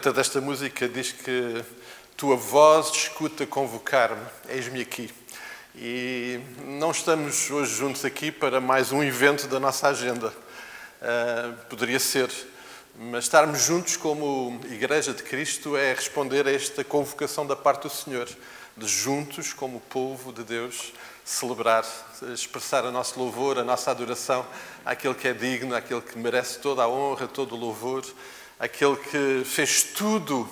letra desta música diz que tua voz escuta convocar-me, eis-me aqui. E não estamos hoje juntos aqui para mais um evento da nossa agenda. Poderia ser, mas estarmos juntos como Igreja de Cristo é responder a esta convocação da parte do Senhor, de juntos, como povo de Deus, celebrar, expressar o nosso louvor, a nossa adoração àquele que é digno, àquele que merece toda a honra, todo o louvor, àquele que fez tudo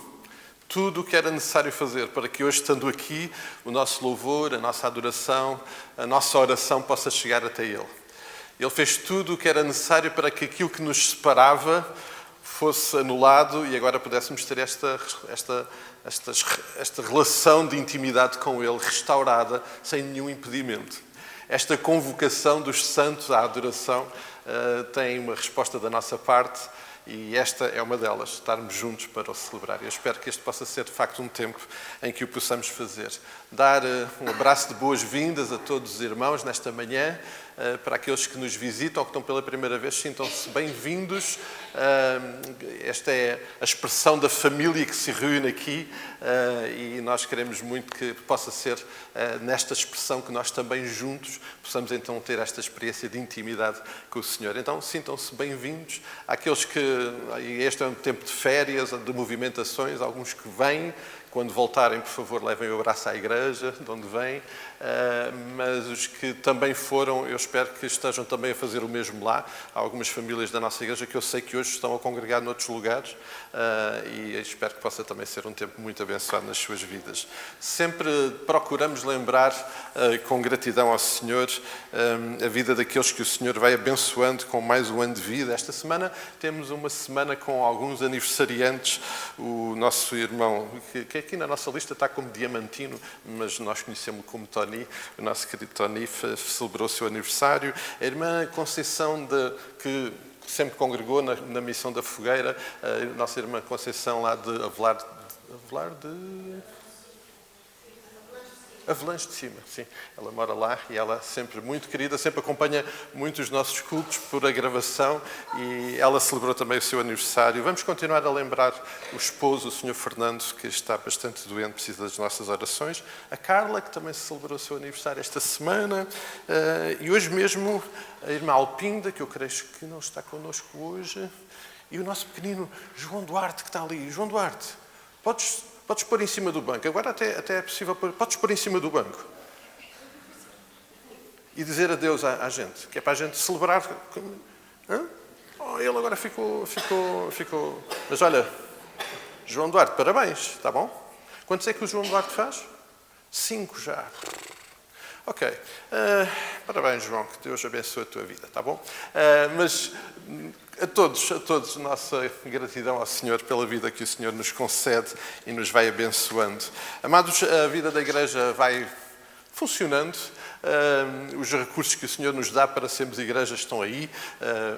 o que era necessário fazer para que hoje, estando aqui, o nosso louvor, a nossa adoração, a nossa oração possa chegar até Ele. Ele fez tudo o que era necessário para que aquilo que nos separava fosse anulado e agora pudéssemos ter esta relação de intimidade com Ele restaurada, sem nenhum impedimento. Esta convocação dos santos à adoração tem uma resposta da nossa parte e esta é uma delas, estarmos juntos para o celebrar. Eu espero que este possa ser, de facto, um tempo em que o possamos fazer. Dar um abraço de boas-vindas a todos os irmãos nesta manhã. Para aqueles que nos visitam ou que estão pela primeira vez, sintam-se bem-vindos. Esta é a expressão da família que se reúne aqui e nós queremos muito que possa ser nesta expressão que nós também juntos possamos então ter esta experiência de intimidade com o Senhor. Então sintam-se bem-vindos. Aqueles que, este é um tempo de férias, de movimentações, alguns que vêm. Quando voltarem, por favor, levem o abraço à igreja, de onde vêm. Mas os que também foram, eu espero que estejam também a fazer o mesmo lá. Há algumas famílias da nossa igreja que eu sei que hoje estão a congregar noutros lugares e espero que possa também ser um tempo muito abençoado nas suas vidas. Sempre procuramos lembrar com gratidão ao Senhor a vida daqueles que o Senhor vai abençoando com mais um ano de vida. Esta semana temos uma semana com alguns aniversariantes. O nosso irmão, que aqui na nossa lista está como Diamantino, mas nós conhecemos como Tony. O nosso querido Tony celebrou o seu aniversário. A irmã Conceição, que sempre congregou na Missão da Fogueira, a nossa irmã Conceição lá de Avelar de Avelães de Cima, sim. Ela mora lá e ela é sempre muito querida, sempre acompanha muito os nossos cultos por a gravação e ela celebrou também o seu aniversário. Vamos continuar a lembrar o esposo, o Sr. Fernando, que está bastante doente, precisa das nossas orações. A Carla, que também celebrou o seu aniversário esta semana. E hoje mesmo a irmã Alpinda, que eu creio que não está connosco hoje. E o nosso pequenino João Duarte, que está ali. João Duarte, podes pôr em cima do banco. Agora até é possível pôr. Podes pôr em cima do banco. E dizer adeus à gente. Que é para a gente celebrar. Hã? Oh, ele agora ficou... Mas olha, João Duarte, parabéns, está bom? Quantos é que o João Duarte faz? 5 já. Ok. Parabéns, João, que Deus abençoe a tua vida, está bom? Mas a todos, nossa gratidão ao Senhor pela vida que o Senhor nos concede e nos vai abençoando. Amados, a vida da Igreja vai funcionando. Os recursos que o Senhor nos dá para sermos igrejas estão aí.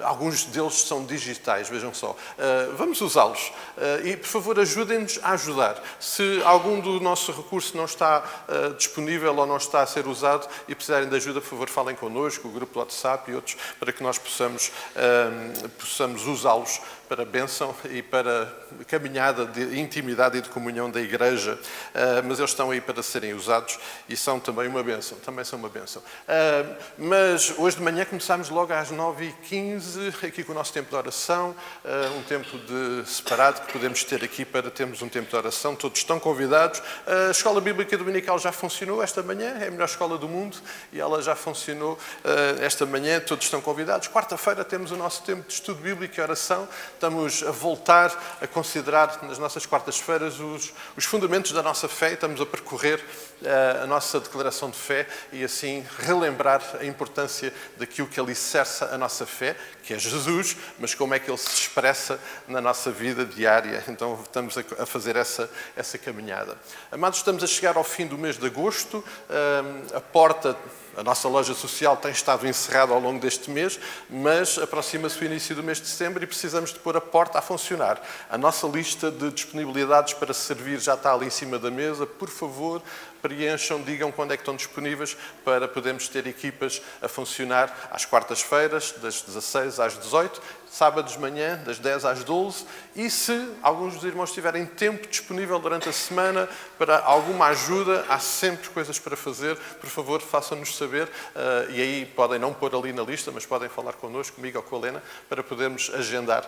Alguns deles são digitais, vejam só. Vamos usá-los. E, por favor, ajudem-nos a ajudar. Se algum do nosso recurso não está disponível ou não está a ser usado e precisarem de ajuda, por favor, falem connosco, o grupo do WhatsApp e outros, para que nós possamos usá-los para a bênção e para a caminhada de intimidade e de comunhão da Igreja. Mas eles estão aí para serem usados e são também uma bênção. Também são uma bênção. Mas hoje de manhã começámos logo às 9h15, aqui com o nosso tempo de oração, um tempo separado que podemos ter aqui para termos um tempo de oração. Todos estão convidados. A Escola Bíblica Dominical já funcionou esta manhã, é a melhor escola do mundo e ela já funcionou esta manhã. Todos estão convidados. Quarta-feira temos o nosso tempo de estudo bíblico e oração. Estamos a voltar a considerar nas nossas quartas-feiras os fundamentos da nossa fé. Estamos a percorrer a nossa declaração de fé e assim relembrar a importância daquilo que alicerça a nossa fé, que é Jesus, mas como é que ele se expressa na nossa vida diária. Então estamos a fazer essa caminhada. Amados, estamos a chegar ao fim do mês de agosto. A nossa loja social tem estado encerrada ao longo deste mês, mas aproxima-se o início do mês de setembro e precisamos de pôr a porta a funcionar. A nossa lista de disponibilidades para servir já está ali em cima da mesa. Por favor, preencham, digam quando é que estão disponíveis para podermos ter equipas a funcionar às quartas-feiras, das 16 às 18, sábados de manhã, das 10 às 12. E se alguns dos irmãos tiverem tempo disponível durante a semana para alguma ajuda, há sempre coisas para fazer. Por favor, façam-nos saber. E aí podem não pôr ali na lista, mas podem falar connosco, comigo ou com a Helena, para podermos agendar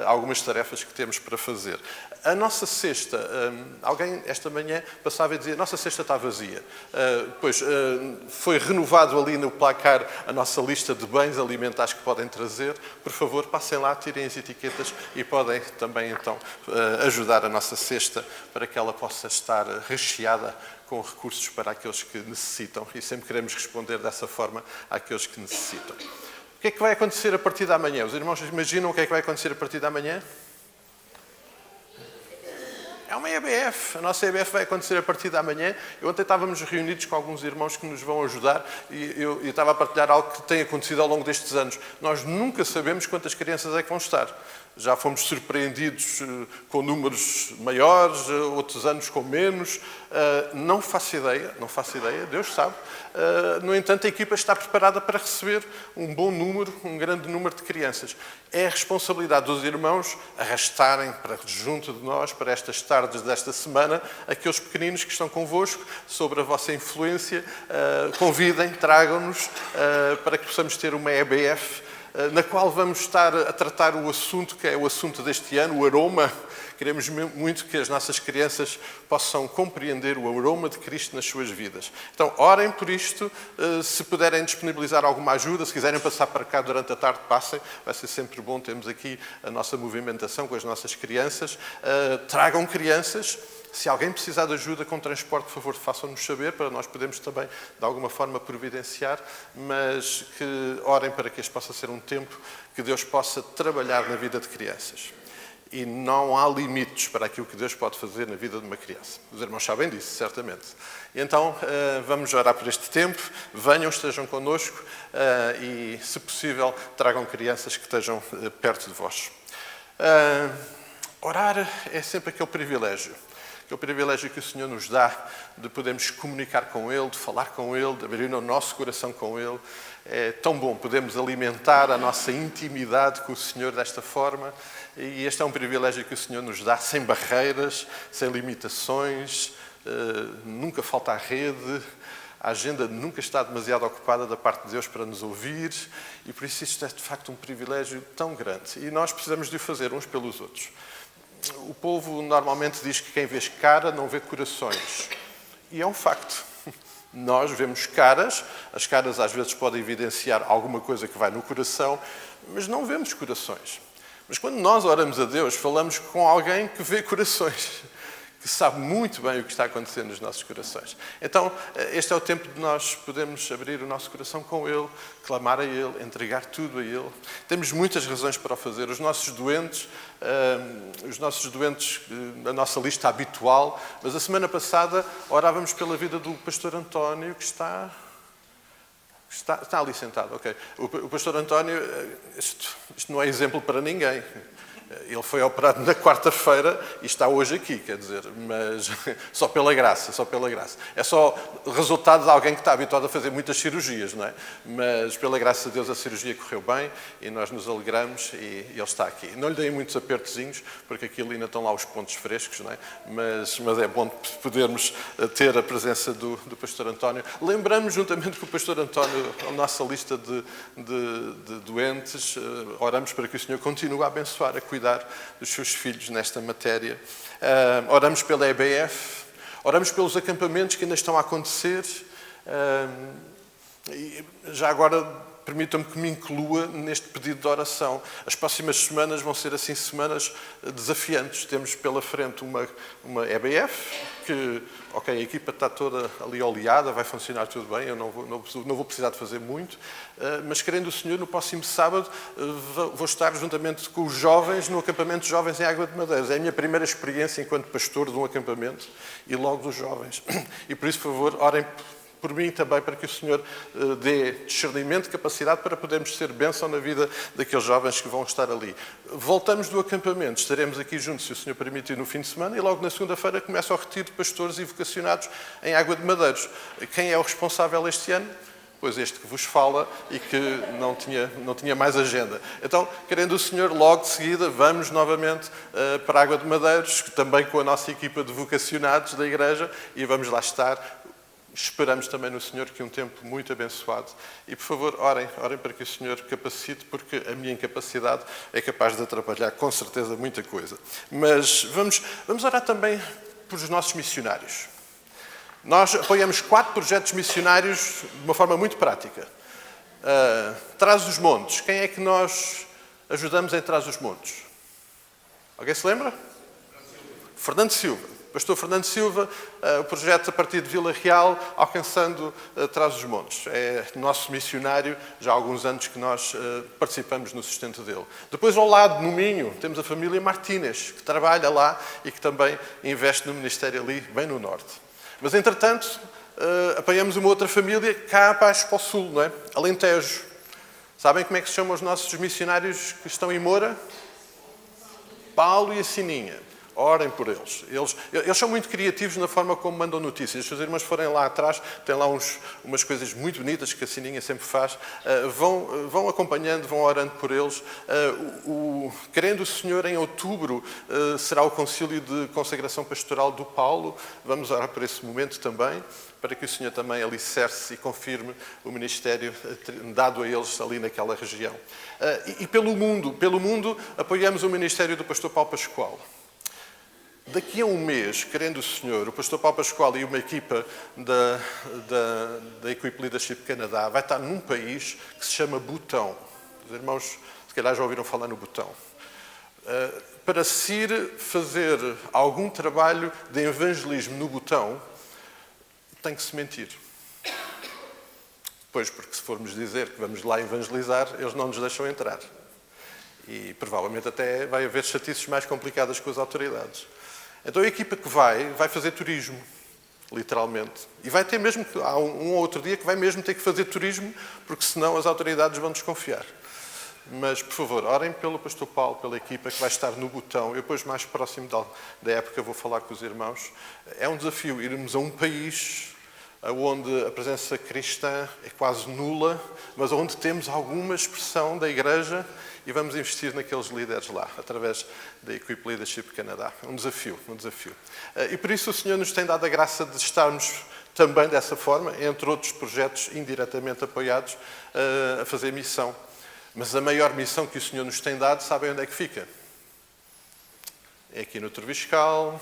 algumas tarefas que temos para fazer. A nossa cesta, alguém esta manhã passava e dizia, a nossa cesta está vazia. Foi renovado ali no placar a nossa lista de bens alimentares que podem trazer. Por favor, passem lá, tirem as etiquetas e podem também então ajudar a nossa cesta para que ela possa estar recheada com recursos para aqueles que necessitam. E sempre queremos responder dessa forma àqueles que necessitam. O que é que vai acontecer a partir da manhã? Os irmãos imaginam o que é que vai acontecer a partir da manhã? É uma EBF. A nossa EBF vai acontecer a partir da manhã. Ontem estávamos reunidos com alguns irmãos que nos vão ajudar e eu estava a partilhar algo que tem acontecido ao longo destes anos. Nós nunca sabemos quantas crianças é que vão estar. Já fomos surpreendidos com números maiores, outros anos com menos. Não faço ideia, Deus sabe. No entanto, a equipa está preparada para receber um bom número, um grande número de crianças. É a responsabilidade dos irmãos arrastarem para junto de nós, para estas tardes desta semana, aqueles pequeninos que estão convosco, sobre a vossa influência. Convidem, tragam-nos para que possamos ter uma EBF na qual vamos estar a tratar o assunto que é o assunto deste ano, o aroma. Queremos muito que as nossas crianças possam compreender o aroma de Cristo nas suas vidas. Então, orem por isto. Se puderem disponibilizar alguma ajuda, se quiserem passar para cá durante a tarde, passem. Vai ser sempre bom. Temos aqui a nossa movimentação com as nossas crianças. Tragam crianças. Se alguém precisar de ajuda com transporte, por favor, façam-nos saber, para nós podermos também, de alguma forma, providenciar, mas que orem para que este possa ser um tempo que Deus possa trabalhar na vida de crianças. E não há limites para aquilo que Deus pode fazer na vida de uma criança. Os irmãos sabem disso, certamente. E então, vamos orar por este tempo. Venham, estejam connosco e, se possível, tragam crianças que estejam perto de vós. Orar é sempre aquele privilégio é o privilégio que o Senhor nos dá de podermos comunicar com Ele, de falar com Ele, de abrir o nosso coração com Ele. É tão bom podermos alimentar a nossa intimidade com o Senhor desta forma. E este é um privilégio que o Senhor nos dá sem barreiras, sem limitações, nunca falta a rede. A agenda nunca está demasiado ocupada da parte de Deus para nos ouvir e por isso isto é de facto um privilégio tão grande. E nós precisamos de o fazer uns pelos outros. O povo normalmente diz que quem vê cara não vê corações. E é um facto. Nós vemos caras, as caras às vezes podem evidenciar alguma coisa que vai no coração, mas não vemos corações. Mas quando nós oramos a Deus, falamos com alguém que vê corações, que sabe muito bem o que está acontecendo nos nossos corações. Então, este é o tempo de nós podermos abrir o nosso coração com Ele, clamar a Ele, entregar tudo a Ele. Temos muitas razões para o fazer. Os nossos doentes, a nossa lista habitual, mas a semana passada orávamos pela vida do pastor António, que está ali sentado, ok. O pastor António, isto não é exemplo para ninguém. Ele foi operado na quarta-feira e está hoje aqui, quer dizer, mas só pela graça, só pela graça. É só resultado de alguém que está habituado a fazer muitas cirurgias, não é? Mas pela graça de Deus a cirurgia correu bem e nós nos alegramos e ele está aqui. Não lhe dei muitos apertozinhos, porque aqui ainda estão lá os pontos frescos, não é? Mas é bom podermos ter a presença do pastor António. Lembramos juntamente com o pastor António a nossa lista de doentes, oramos para que o Senhor continue a abençoar, a cuidar dos seus filhos nesta matéria. Oramos pela EBF, oramos pelos acampamentos que ainda estão a acontecer. E já agora, permitam-me que me inclua neste pedido de oração. As próximas semanas vão ser, assim, semanas desafiantes. Temos pela frente uma EBF, que, ok, a equipa está toda ali oleada, vai funcionar tudo bem, eu não vou precisar de fazer muito, mas querendo o Senhor, no próximo sábado vou estar juntamente com os jovens no acampamento de jovens em Água de Madeiras. É a minha primeira experiência enquanto pastor de um acampamento e logo dos jovens. E por isso, por favor, orem por mim também, para que o Senhor dê discernimento, capacidade para podermos ser bênção na vida daqueles jovens que vão estar ali. Voltamos do acampamento, estaremos aqui juntos, se o Senhor permitir, no fim de semana, e logo na segunda-feira começa o retiro de pastores e vocacionados em Água de Madeiros. Quem é o responsável este ano? Pois este que vos fala e que não tinha mais agenda. Então, querendo o Senhor, logo de seguida, vamos novamente para a Água de Madeiros, também com a nossa equipa de vocacionados da igreja, e vamos lá estar. Esperamos também no Senhor que um tempo muito abençoado. E, por favor, orem para que o Senhor capacite, porque a minha incapacidade é capaz de atrapalhar, com certeza, muita coisa. Mas vamos orar também por os nossos missionários. Nós apoiamos 4 projetos missionários de uma forma muito prática. Trás-os-Montes. Quem é que nós ajudamos em Trás-os-Montes? Alguém se lembra? Fernando Silva. Pastor Fernando Silva, o projeto a partir de Vila Real, alcançando Trás-os-Montes. É nosso missionário, já há alguns anos que nós participamos no sustento dele. Depois, ao lado, no Minho, temos a família Martínez, que trabalha lá e que também investe no ministério ali, bem no norte. Mas, entretanto, apanhamos uma outra família cá abaixo para o sul, não é? Alentejo. Sabem como é que se chamam os nossos missionários que estão em Moura? Paulo e a Sininha. Orem por eles. Eles são muito criativos na forma como mandam notícias. Se os irmãos forem lá atrás, tem lá umas coisas muito bonitas que a Sininha sempre faz. Vão acompanhando, vão orando por eles. Querendo o Senhor, em outubro, será o concílio de consagração pastoral do Paulo. Vamos orar por esse momento também, para que o Senhor também alicerce e confirme o ministério dado a eles ali naquela região. E pelo mundo, apoiamos o ministério do pastor Paulo Pascoal. Daqui a um mês, querendo o Senhor, o pastor Paulo Pascoal e uma equipa da Equip Leadership Canadá vai estar num país que se chama Butão. Os irmãos, se calhar, já ouviram falar no Butão. Para se ir fazer algum trabalho de evangelismo no Butão, tem que se mentir. Pois, porque se formos dizer que vamos lá evangelizar, eles não nos deixam entrar. E provavelmente até vai haver chatices mais complicadas com as autoridades. Então a equipa que vai fazer turismo, literalmente. E vai ter mesmo, há um ou outro dia que vai mesmo ter que fazer turismo, porque senão as autoridades vão desconfiar. mas, por favor, orem pelo pastor Paulo, pela equipa que vai estar no botão. Eu depois, mais próximo da época, vou falar com os irmãos. É um desafio irmos a um país onde a presença cristã é quase nula, mas onde temos alguma expressão da Igreja e vamos investir naqueles líderes lá, através da Equip Leadership Canadá. Um desafio, um desafio. E por isso o Senhor nos tem dado a graça de estarmos também dessa forma, entre outros projetos indiretamente apoiados, a fazer missão. Mas a maior missão que o Senhor nos tem dado, sabem onde é que fica? É aqui no Troviscal,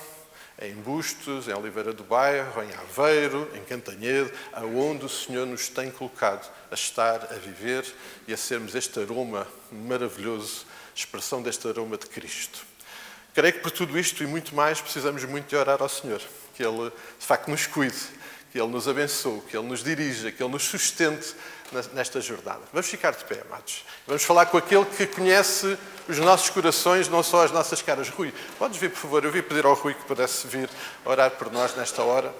é em Bustos, em Oliveira do Bairro, em Aveiro, em Cantanhede, aonde o Senhor nos tem colocado a estar, a viver e a sermos este aroma maravilhoso, expressão deste aroma de Cristo. Creio que por tudo isto e muito mais precisamos muito de orar ao Senhor, que Ele, de facto, nos cuide, que Ele nos abençoe, que Ele nos dirija, que Ele nos sustente nesta jornada. Vamos ficar de pé, amados. Vamos falar com aquele que conhece os nossos corações, não só as nossas caras. Rui, podes vir, por favor? Eu vi pedir ao Rui que pudesse vir orar por nós nesta hora.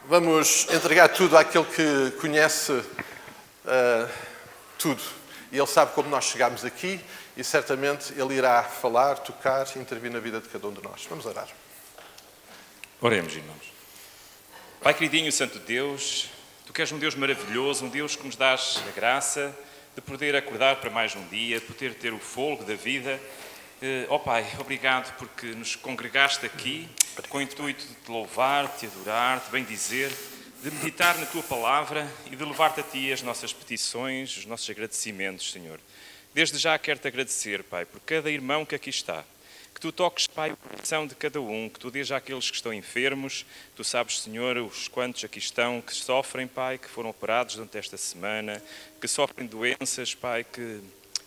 Vamos entregar tudo àquele que conhece tudo. E Ele sabe como nós chegámos aqui e certamente Ele irá falar, tocar e intervir na vida de cada um de nós. Vamos orar. Oremos, irmãos. Pai queridinho, Santo Deus, Tu que és um Deus maravilhoso, um Deus que nos dás a graça de poder acordar para mais um dia, poder ter o fôlego da vida. Ó Pai, obrigado porque nos congregaste aqui com o intuito de Te louvar, de Te adorar, de bendizer, de meditar na Tua Palavra e de levar-te a Ti as nossas petições, os nossos agradecimentos, Senhor. Desde já quero-Te agradecer, Pai, por cada irmão que aqui está. Que Tu toques, Pai, o coração de cada um, que Tu dês àqueles que estão enfermos. Tu sabes, Senhor, os quantos aqui estão, que sofrem, Pai, que foram operados durante esta semana, que sofrem doenças, Pai, que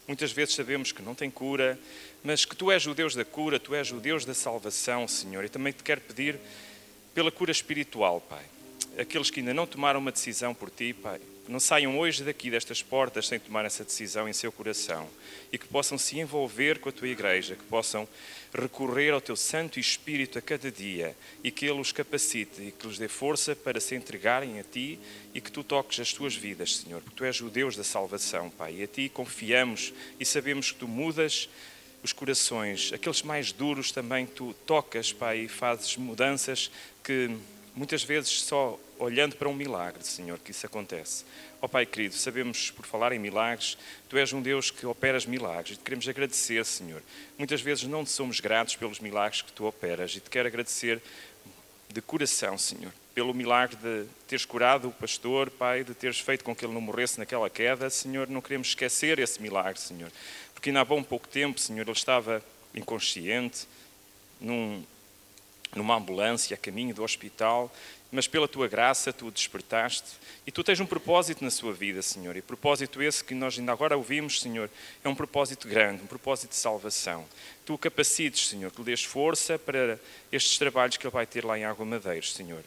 muitas vezes sabemos que não têm cura, mas que Tu és o Deus da cura, Tu és o Deus da salvação, Senhor. E também Te quero pedir pela cura espiritual, Pai. Aqueles que ainda não tomaram uma decisão por Ti, Pai, não saiam hoje daqui destas portas sem tomar essa decisão em seu coração e que possam se envolver com a Tua Igreja, que possam recorrer ao Teu Santo Espírito a cada dia e que Ele os capacite e que lhes dê força para se entregarem a Ti e que Tu toques as suas vidas, Senhor, porque Tu és o Deus da salvação, Pai, e a Ti confiamos e sabemos que Tu mudas os corações, aqueles mais duros também Tu tocas, Pai, e fazes mudanças que muitas vezes só olhando para um milagre, Senhor, que isso acontece. Ó Pai querido, sabemos por falar em milagres, Tu és um Deus que operas milagres e Te queremos agradecer, Senhor. Muitas vezes não Te somos gratos pelos milagres que Tu operas e Te quero agradecer de coração, Senhor, pelo milagre de teres curado o pastor, Pai, de teres feito com que ele não morresse naquela queda, Senhor. Não queremos esquecer esse milagre, Senhor, porque ainda há bom pouco tempo, Senhor, ele estava inconsciente, numa ambulância a caminho do hospital, mas pela Tua graça Tu o despertaste e Tu tens um propósito na sua vida, Senhor. E propósito esse que nós ainda agora ouvimos, Senhor, é um propósito grande, um propósito de salvação. Tu o capacites, Senhor, que lhe dês força para estes trabalhos que Ele vai ter lá em Água Madeiros, Senhor.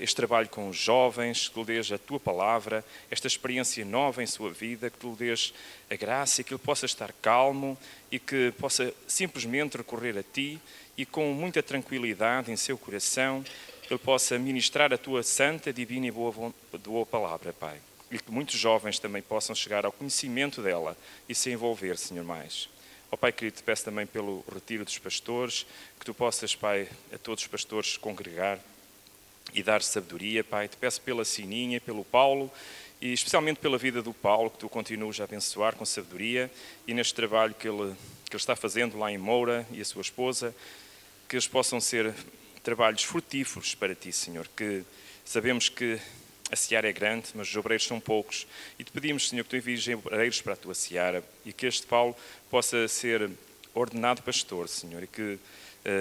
Este trabalho com os jovens, que lhe dês a Tua Palavra, esta experiência nova em sua vida, que lhe dês a graça e que ele possa estar calmo e que possa simplesmente recorrer a Ti e com muita tranquilidade em seu coração, ele possa ministrar a Tua santa, divina e boa palavra, Pai. E que muitos jovens também possam chegar ao conhecimento dela e se envolver, Senhor, mais. Ó Pai querido, Te peço também pelo retiro dos pastores, que Tu possas, Pai, a todos os pastores congregar e dar sabedoria, Pai. Te peço pela Sininha, pelo Paulo, e especialmente pela vida do Paulo, que Tu continues a abençoar com sabedoria e neste trabalho que ele está fazendo lá em Moura e a sua esposa, que eles possam ser trabalhos frutíferos para Ti, Senhor, que sabemos que a seara é grande, mas os obreiros são poucos. E Te pedimos, Senhor, que Tu envies obreiros para a Tua seara e que este Paulo possa ser ordenado pastor, Senhor, e que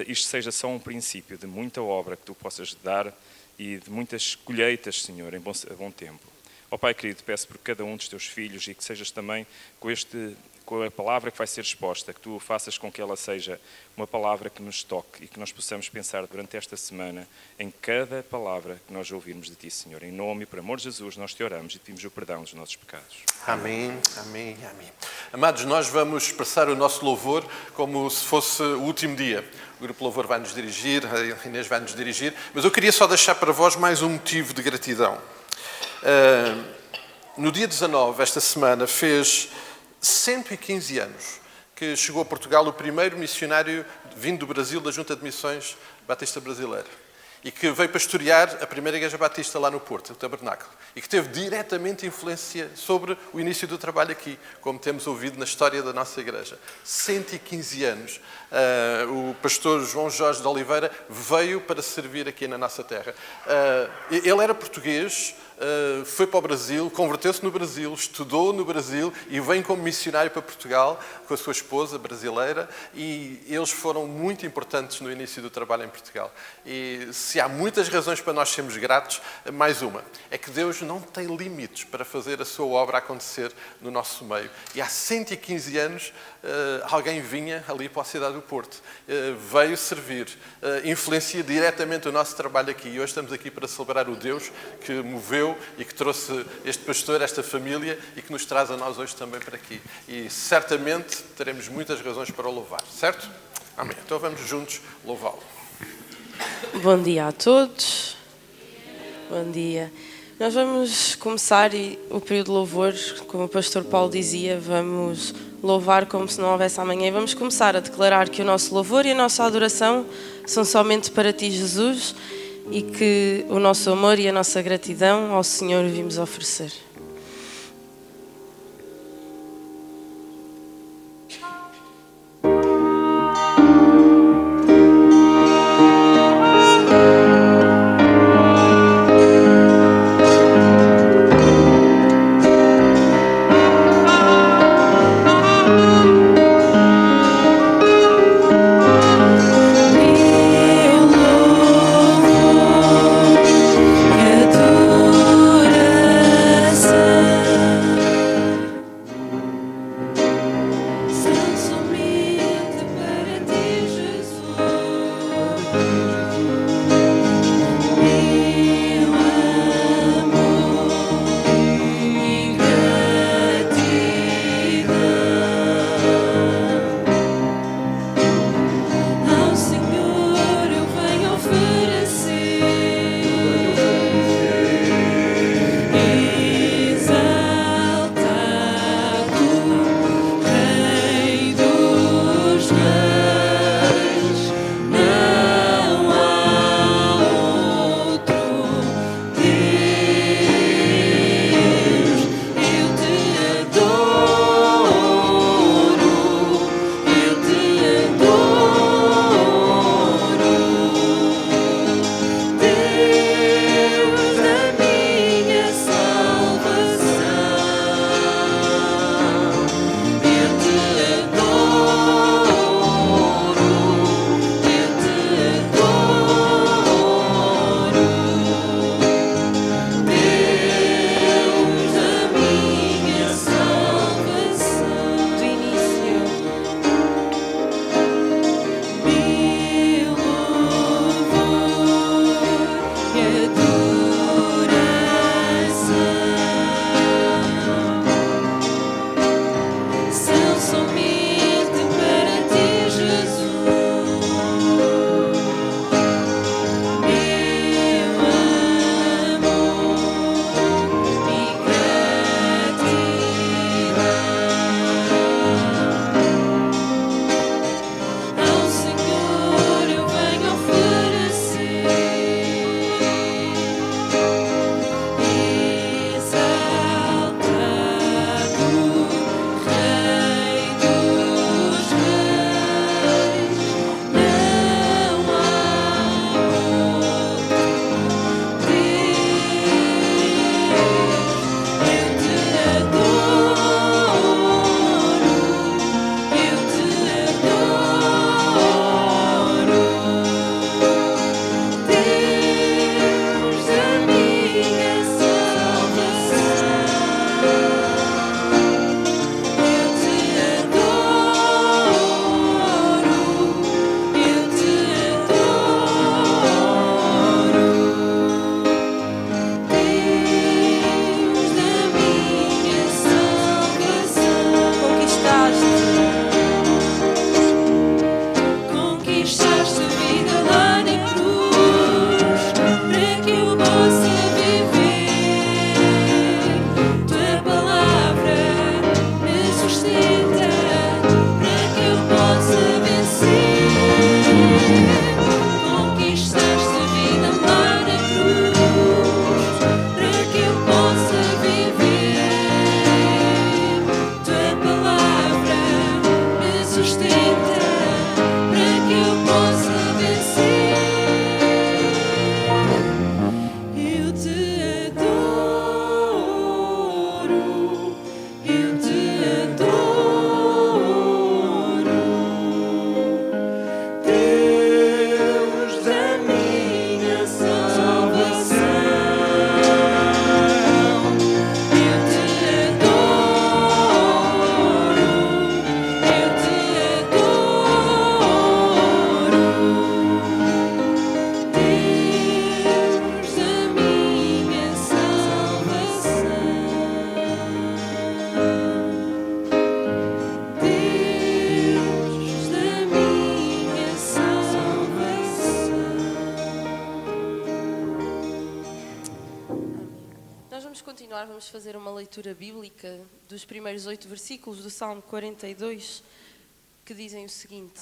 isto seja só um princípio de muita obra que Tu possas dar e de muitas colheitas, Senhor, a bom tempo. Ó Pai querido, peço por cada um dos Teus filhos e que sejas também com a palavra que vai ser exposta, que Tu faças com que ela seja uma palavra que nos toque e que nós possamos pensar durante esta semana em cada palavra que nós ouvirmos de Ti, Senhor. Em nome e por amor de Jesus, nós Te oramos e pedimos o perdão dos nossos pecados. Amém, amém, amém. Amados, nós vamos expressar o nosso louvor como se fosse o último dia. O Grupo Louvor vai nos dirigir, a Inês vai nos dirigir, mas eu queria só deixar para vós mais um motivo de gratidão. no dia 19, esta semana, fez 115 anos que chegou a Portugal o primeiro missionário vindo do Brasil, da Junta de Missões Batista Brasileira, e que veio pastorear a primeira igreja batista lá no Porto, o Tabernáculo, e que teve diretamente influência sobre o início do trabalho aqui, como temos ouvido na história da nossa igreja. 115 anos. O pastor João Jorge de Oliveira veio para servir aqui na nossa terra. Ele era português, foi para o Brasil, converteu-se no Brasil, estudou no Brasil e vem como missionário para Portugal com a sua esposa brasileira, e eles foram muito importantes no início do trabalho em Portugal. E se há muitas razões para nós sermos gratos, mais uma, é que Deus não tem limites para fazer a sua obra acontecer no nosso meio. E há 115 anos alguém vinha ali para a cidade do Porto, veio servir, influencia diretamente o nosso trabalho aqui. E hoje estamos aqui para celebrar o Deus que moveu e que trouxe este pastor, esta família, e que nos traz a nós hoje também para aqui. E certamente teremos muitas razões para o louvar, certo? Amém. Então vamos juntos louvá-lo. Bom dia a todos. Bom dia. Nós vamos começar o período de louvor, como o pastor Paulo dizia, vamos louvar como se não houvesse amanhã, e vamos começar a declarar que o nosso louvor e a nossa adoração são somente para Ti, Jesus, e que o nosso amor e a nossa gratidão ao Senhor vimos oferecer. Adoração. nós vamos continuar, vamos fazer uma leitura bíblica dos primeiros 8 versículos do Salmo 42, que dizem o seguinte: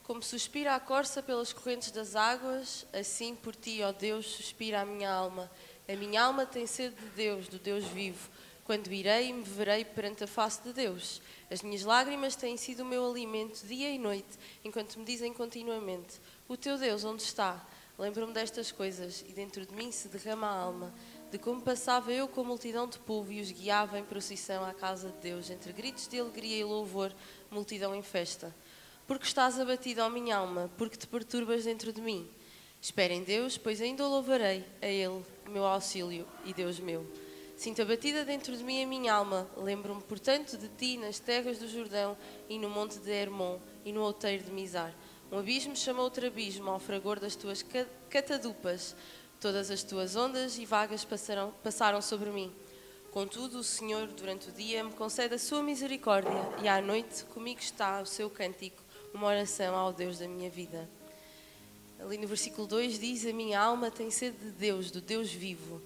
Como suspira a corça pelas correntes das águas, assim por ti, ó Deus, suspira a minha alma. A minha alma tem sede de Deus, do Deus vivo. Quando irei e me verei perante a face de Deus. As minhas lágrimas têm sido o meu alimento dia e noite, enquanto me dizem continuamente: O teu Deus onde está? Lembro-me destas coisas, e dentro de mim se derrama a alma, de como passava eu com a multidão de povo e os guiava em procissão à casa de Deus, entre gritos de alegria e louvor, multidão em festa. Porque estás abatido, ó minha alma, porque te perturbas dentro de mim. Espera em Deus, pois ainda o louvarei, a Ele, meu auxílio e Deus meu. Sinto abatida dentro de mim a minha alma, lembro-me, portanto, de ti nas terras do Jordão e no monte de Hermon e no outeiro de Mizar. Um abismo chama outro abismo ao fragor das tuas catadupas. Todas as tuas ondas e vagas passaram sobre mim. Contudo, o Senhor, durante o dia, me concede a sua misericórdia e à noite comigo está o seu cântico, uma oração ao Deus da minha vida. Ali no versículo 2 diz: A minha alma tem sede de Deus, do Deus vivo.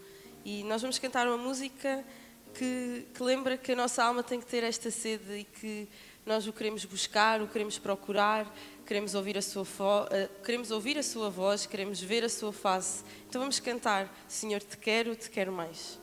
E nós vamos cantar uma música que lembra que a nossa alma tem que ter esta sede e que nós o queremos buscar, o queremos procurar, queremos ouvir a sua voz, queremos ver a sua face. Então vamos cantar: Senhor, te quero mais.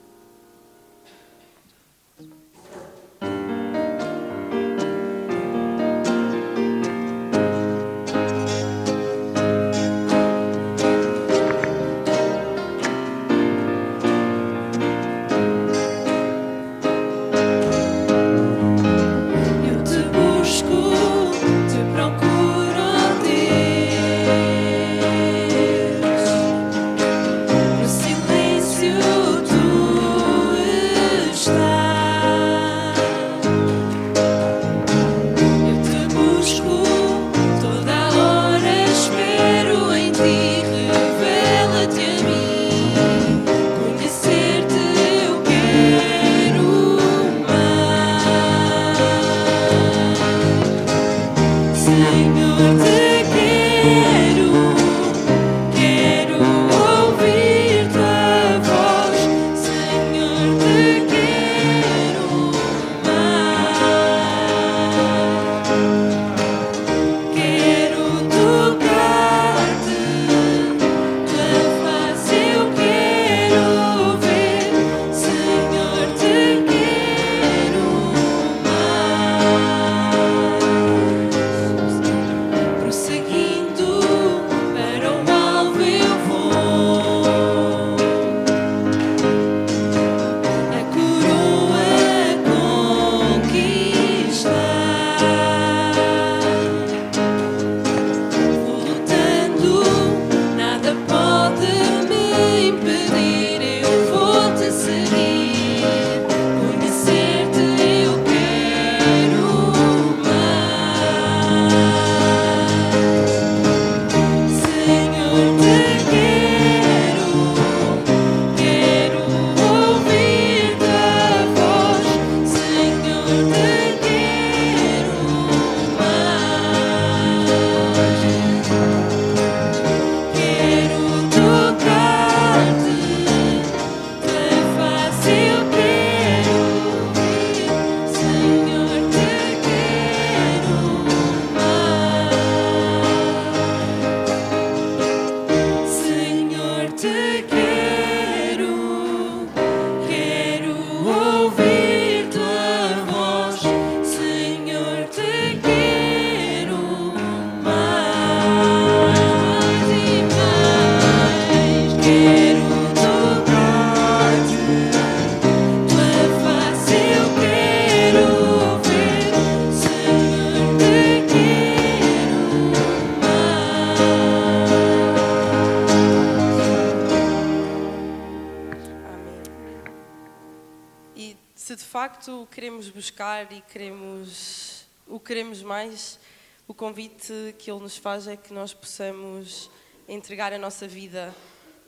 facto queremos buscar e queremos mais, o convite que Ele nos faz é que nós possamos entregar a nossa vida.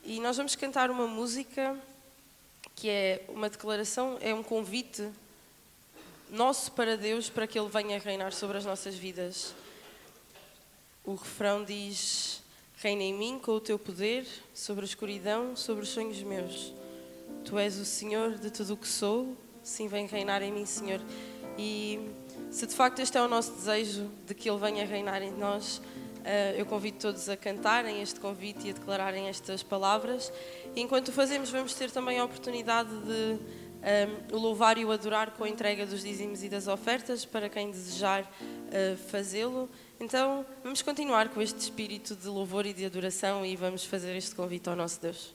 E nós vamos cantar uma música que é uma declaração, é um convite nosso para Deus, para que Ele venha reinar sobre as nossas vidas. O refrão diz: reina em mim com o teu poder, sobre a escuridão, sobre os sonhos meus. Tu és o Senhor de tudo o que sou, sim, vem reinar em mim, Senhor. E se de facto este é o nosso desejo, de que Ele venha reinar em nós, eu convido todos a cantarem este convite e a declararem estas palavras. E enquanto o fazemos, vamos ter também a oportunidade de o louvar e o adorar com a entrega dos dízimos e das ofertas, para quem desejar fazê-lo. Então, vamos continuar com este espírito de louvor e de adoração e vamos fazer este convite ao nosso Deus.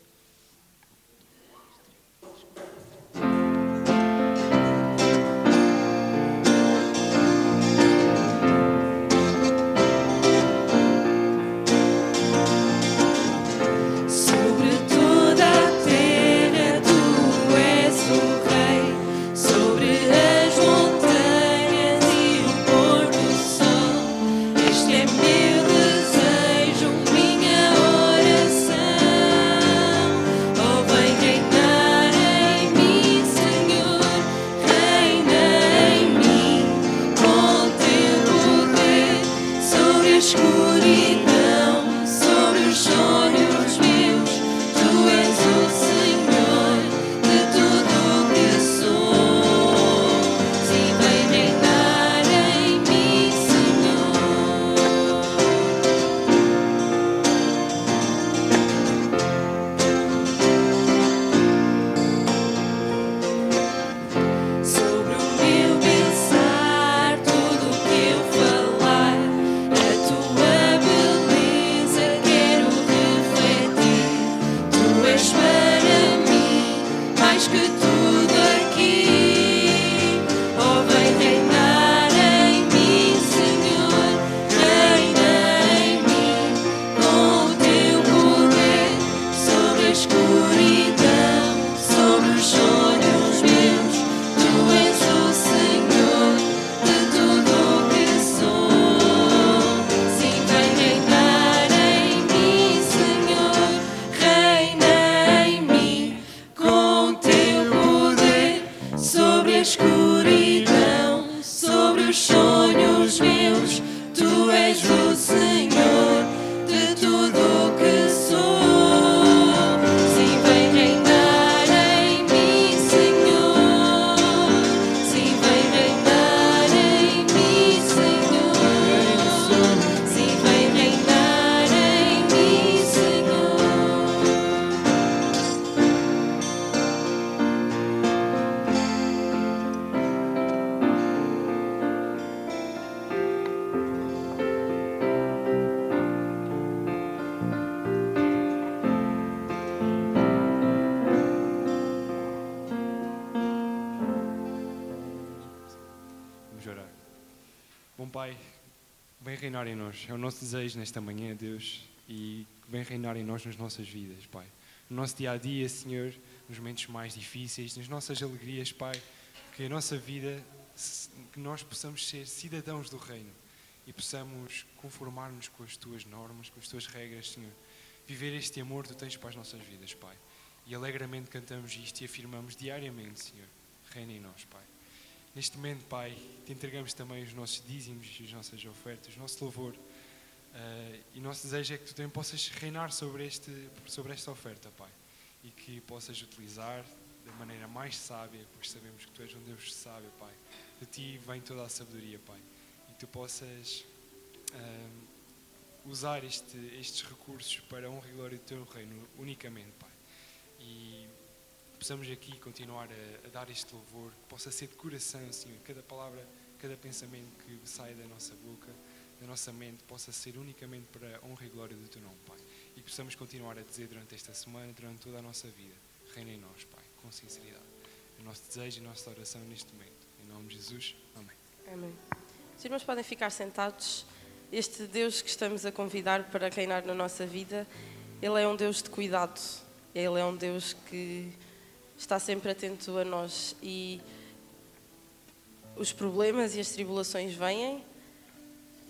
Pai, vem reinar em nós. É o nosso desejo nesta manhã, Deus, e vem reinar em nós nas nossas vidas, Pai. No nosso dia-a-dia, Senhor, nos momentos mais difíceis, nas nossas alegrias, Pai, que a nossa vida, que nós possamos ser cidadãos do reino e possamos conformar-nos com as Tuas normas, com as Tuas regras, Senhor. Viver este amor que Tu tens para as nossas vidas, Pai. E alegremente cantamos isto e afirmamos diariamente, Senhor, reina em nós, Pai. Neste momento, Pai, Te entregamos também os nossos dízimos e as nossas ofertas, o nosso louvor. E o nosso desejo é que Tu também possas reinar sobre esta oferta, Pai. E que possas utilizar da maneira mais sábia, porque sabemos que Tu és um Deus sábio, Pai. De Ti vem toda a sabedoria, Pai. E que Tu possas usar estes recursos para a honra e glória do Teu reino unicamente, Pai. E possamos aqui continuar a dar este louvor, que possa ser de coração, Senhor, cada palavra, cada pensamento que sai da nossa boca, da nossa mente, possa ser unicamente para a honra e glória do Teu nome, Pai. E que possamos continuar a dizer durante esta semana, durante toda a nossa vida, reina em nós, Pai, com sinceridade. É o nosso desejo e a nossa oração neste momento. Em nome de Jesus, amém. Amém. Os irmãos podem ficar sentados. Este Deus que estamos a convidar para reinar na nossa vida, Ele é um Deus de cuidado. Ele é um Deus que está sempre atento a nós e os problemas e as tribulações vêm,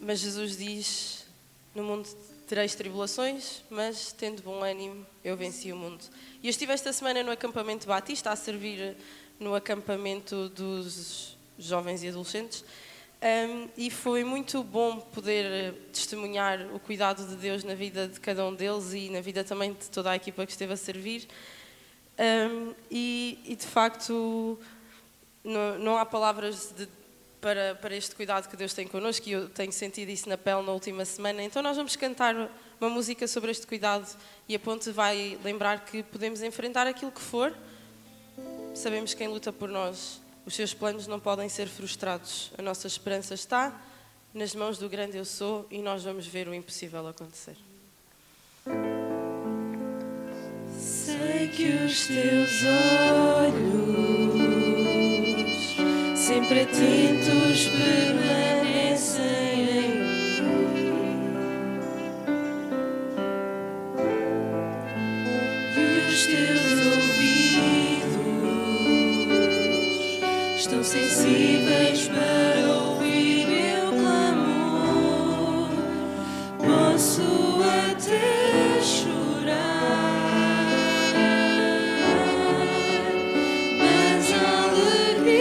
mas Jesus diz, no mundo tereis tribulações, mas tendo bom ânimo, eu venci o mundo. E eu estive esta semana no acampamento Batista, a servir no acampamento dos jovens e adolescentes, e foi muito bom poder testemunhar o cuidado de Deus na vida de cada um deles e na vida também de toda a equipa que esteve a servir. E de facto não há palavras para este cuidado que Deus tem connosco, e eu tenho sentido isso na pele na última semana. Então nós vamos cantar uma música sobre este cuidado, e a Ponte vai lembrar que podemos enfrentar aquilo que for. Sabemos quem luta por nós. Os seus planos não podem ser frustrados. A nossa esperança está nas mãos do grande Eu Sou, e nós vamos ver o impossível acontecer. Sei que os teus olhos, sempre atentos, permanecem em mim, e os teus ouvidos estão sensíveis para ouvir meu clamor. Posso até chorar, mas a alegria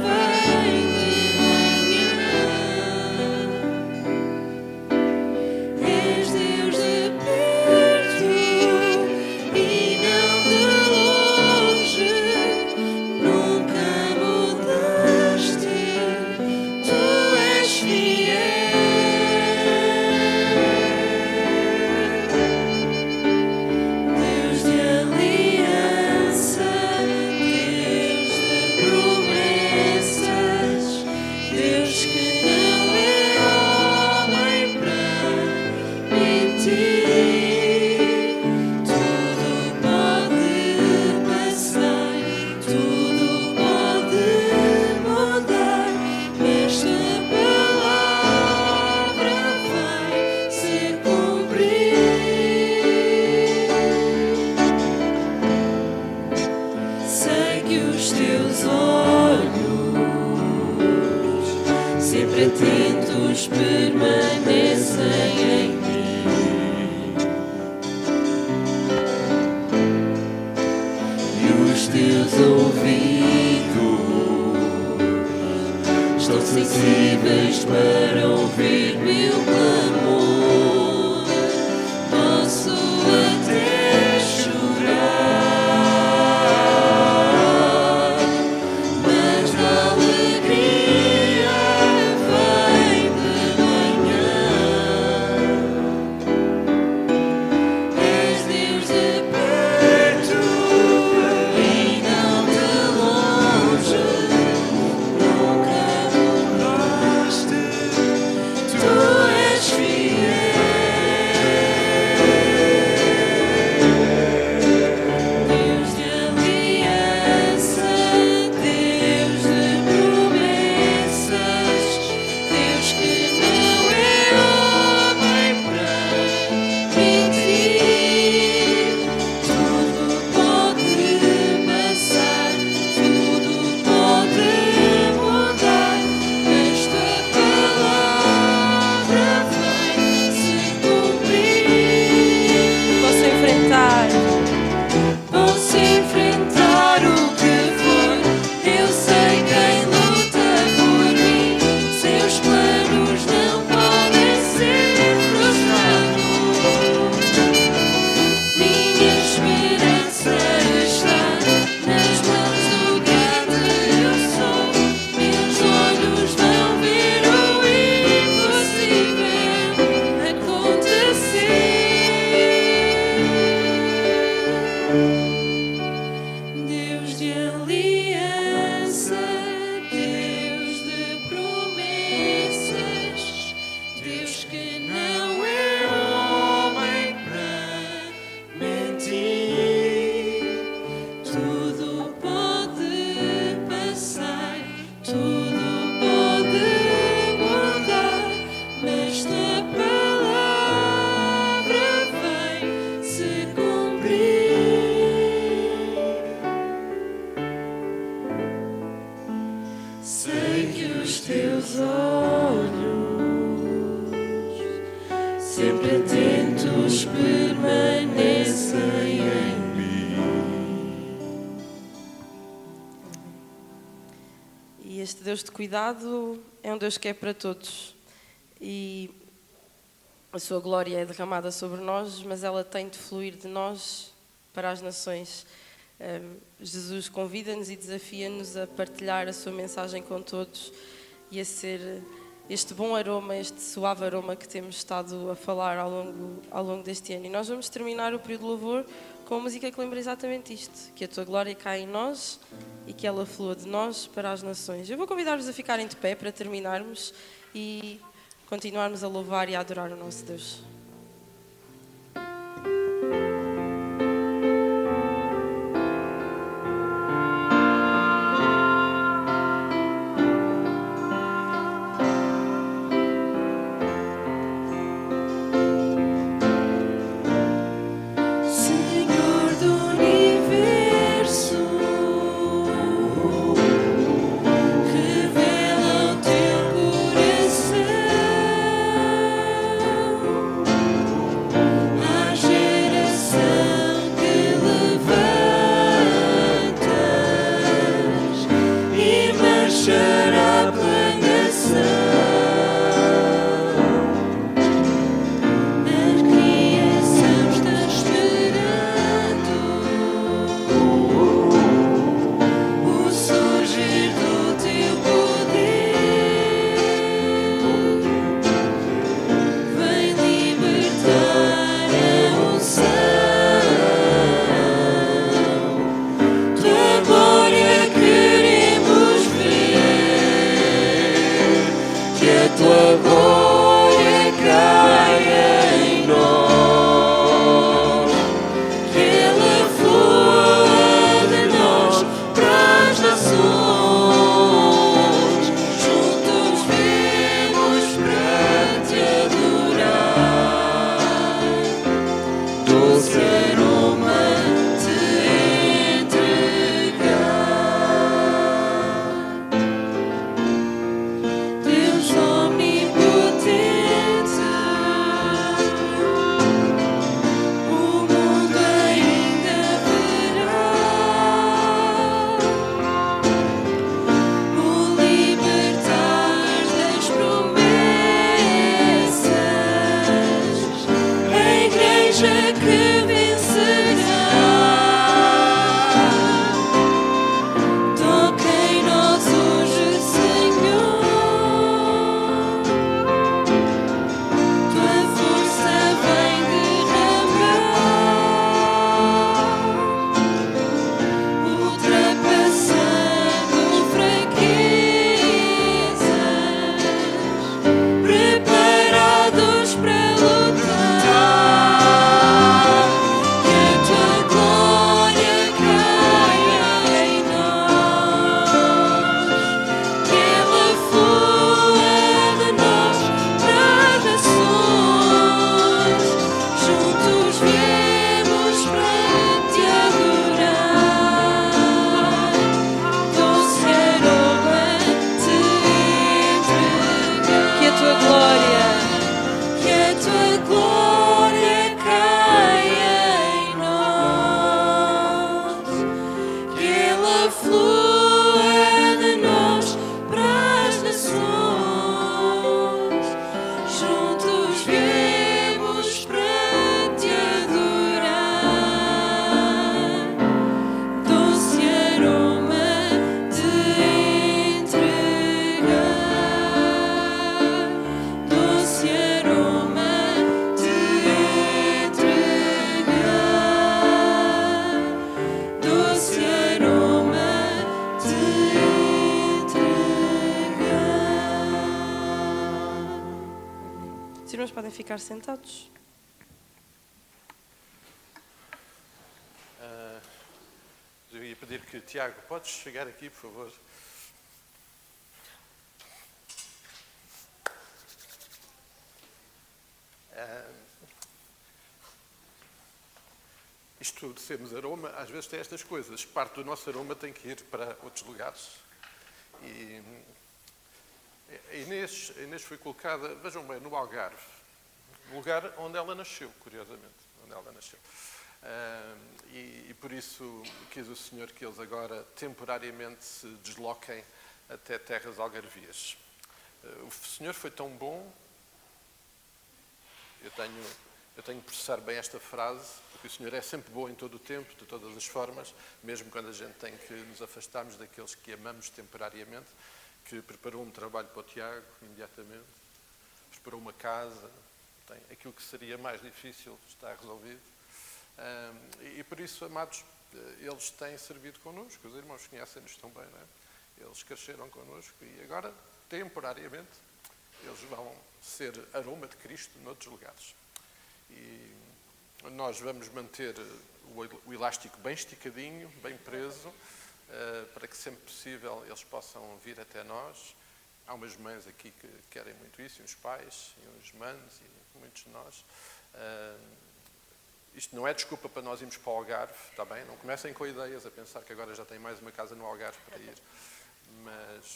vem de manhã. És Deus de perto e não de longe, nunca mudaste, tu és fiel. Deus de aliança, Deus de promessas, Deus que não é homem para mentir. Tudo pode passar, tudo pode mudar, esta palavra vai se cumprir. Sei que os teus olhos, sempre atentos, permanecem em mim, e os teus ouvidos estão sensíveis para ouvir meu clamor. Posso até chorar, mas a alegria vem de manhã. És Deus de perto e não de longe, nunca mudaste, tu és fiel. Deus de aliança, Deus de promessas, Deus que não é homem para mentir. Tudo pode passar, tudo pode mudar, esta palavra vai se cumprir. Posso enfrentar. Posso enfrentar o que for, eu sei quem luta por mim. Seus planos não podem ser frustrados. Minha esperança está nas mãos do grande Eu Sou. Meus olhos vão ver o impossível acontecer. Deus de aliança, Deus de promessas, Deus que não é homem para mentir. Tudo pode passar, tudo pode mudar, mas esta palavra vai se cumprir. Sei que os teus olhos, sempre atentos, permanecem em mim. E este Deus de cuidado é um Deus que é para todos. E a sua glória é derramada sobre nós, mas ela tem de fluir de nós para as nações. Jesus convida-nos e desafia-nos a partilhar a sua mensagem com todos e a ser este bom aroma, este suave aroma que temos estado a falar ao longo deste ano. E nós vamos terminar o período de louvor com uma música que lembra exatamente isto, que a tua glória cai em nós e que ela flua de nós para as nações. Eu vou convidar-vos a ficarem de pé para terminarmos e continuarmos a louvar e a adorar o nosso Deus. Senhor do universo, revela o teu coração à geração que levantas e marchará pela nação. A criação está esperando o surgir do teu poder. Vem libertar a unção. Tua glória queremos ver. Que a tua glória caia em nós, que ela flua de nós para as nações. Juntos vemos para te adorar, doce aroma te entregar. Deus omnipotente, o mundo ainda verá o libertar das promessas, a igreja que vencerá. Toca em nós hoje, Senhor. Tua força vem derramar, ultrapassando fraquezas, preparados para lutar. Que a tua glória caia em nós, que ela flua de nós para as nações. Juntos viemos para te adorar, doce aroma te entregar. Que a tua glória caia em nós, que ela flua de nós para as nações. Juntos viemos para te adorar, doce aroma te entregar, doce aroma te entregar, doce aroma te entregar. Os irmãos podem ficar sentados. Eu ia pedir que, Tiago, podes chegar aqui, por favor? Isto de sermos aroma, às vezes tem estas coisas. Parte do nosso aroma tem que ir para outros lugares. E a Inês foi colocada, vejam bem, no Algarve. Lugar onde ela nasceu, curiosamente. Onde ela nasceu. E por isso quis o Senhor que eles agora temporariamente se desloquem até terras algarvias. O Senhor foi tão bom, eu tenho que processar bem esta frase, que o Senhor é sempre bom em todo o tempo, de todas as formas, mesmo quando a gente tem que nos afastarmos daqueles que amamos temporariamente, que preparou um trabalho para o Tiago imediatamente, preparou uma casa, tem aquilo que seria mais difícil está resolvido. E por isso, amados, eles têm servido connosco, os irmãos conhecem-nos tão bem, não é? Eles cresceram connosco e agora, temporariamente, eles vão ser aroma de Cristo noutros lugares. E nós vamos manter o elástico bem esticadinho, bem preso, para que sempre possível eles possam vir até nós. Há umas mães aqui que querem muito isso, e uns pais, e uns mães, e muitos de nós. Isto não é desculpa para nós irmos para o Algarve, está bem? Não comecem com ideias a pensar que agora já tem mais uma casa no Algarve para ir.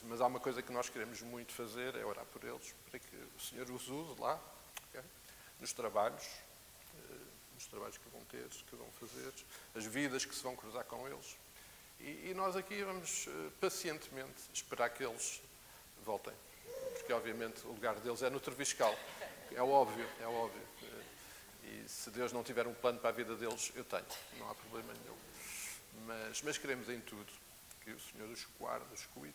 Mas há uma coisa que nós queremos muito fazer, é orar por eles, para que o Senhor os use lá, okay? Nos trabalhos que vão ter, que vão fazer, as vidas que se vão cruzar com eles. E nós aqui vamos pacientemente esperar que eles voltem, porque obviamente o lugar deles é no Treviscal, é óbvio. E se Deus não tiver um plano para a vida deles, eu tenho, não há problema nenhum. Mas queremos em tudo que o Senhor os guarde, os cuide.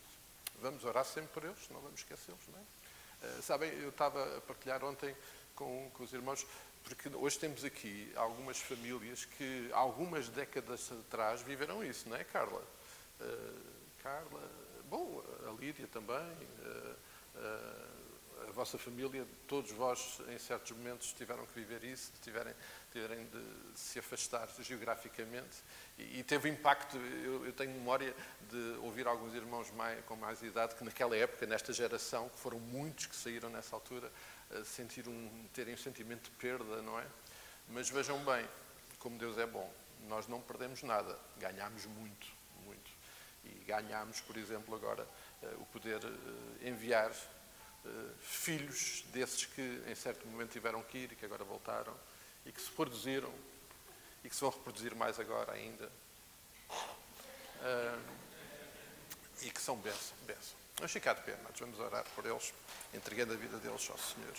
Vamos orar sempre por eles, não vamos esquecê-los, não é? Sabem, eu estava a partilhar ontem com os irmãos, porque hoje temos aqui algumas famílias que algumas décadas atrás viveram isso, não é, Carla? Bom, a Lídia também, a vossa família, todos vós em certos momentos tiveram que viver isso, tiverem de se afastar geograficamente e teve impacto. Eu tenho memória de ouvir alguns irmãos com mais idade que naquela época, nesta geração, que foram muitos que saíram nessa altura, terem um sentimento de perda, não é? Mas vejam bem como Deus é bom. Nós não perdemos nada, ganhámos muito. E ganhámos, por exemplo, agora o poder enviar filhos desses que em certo momento tiveram que ir e que agora voltaram e que se produziram e que se vão reproduzir mais agora ainda e que são bênção. Vamos ficar de pé, mas vamos orar por eles, entregando a vida deles ao Senhor.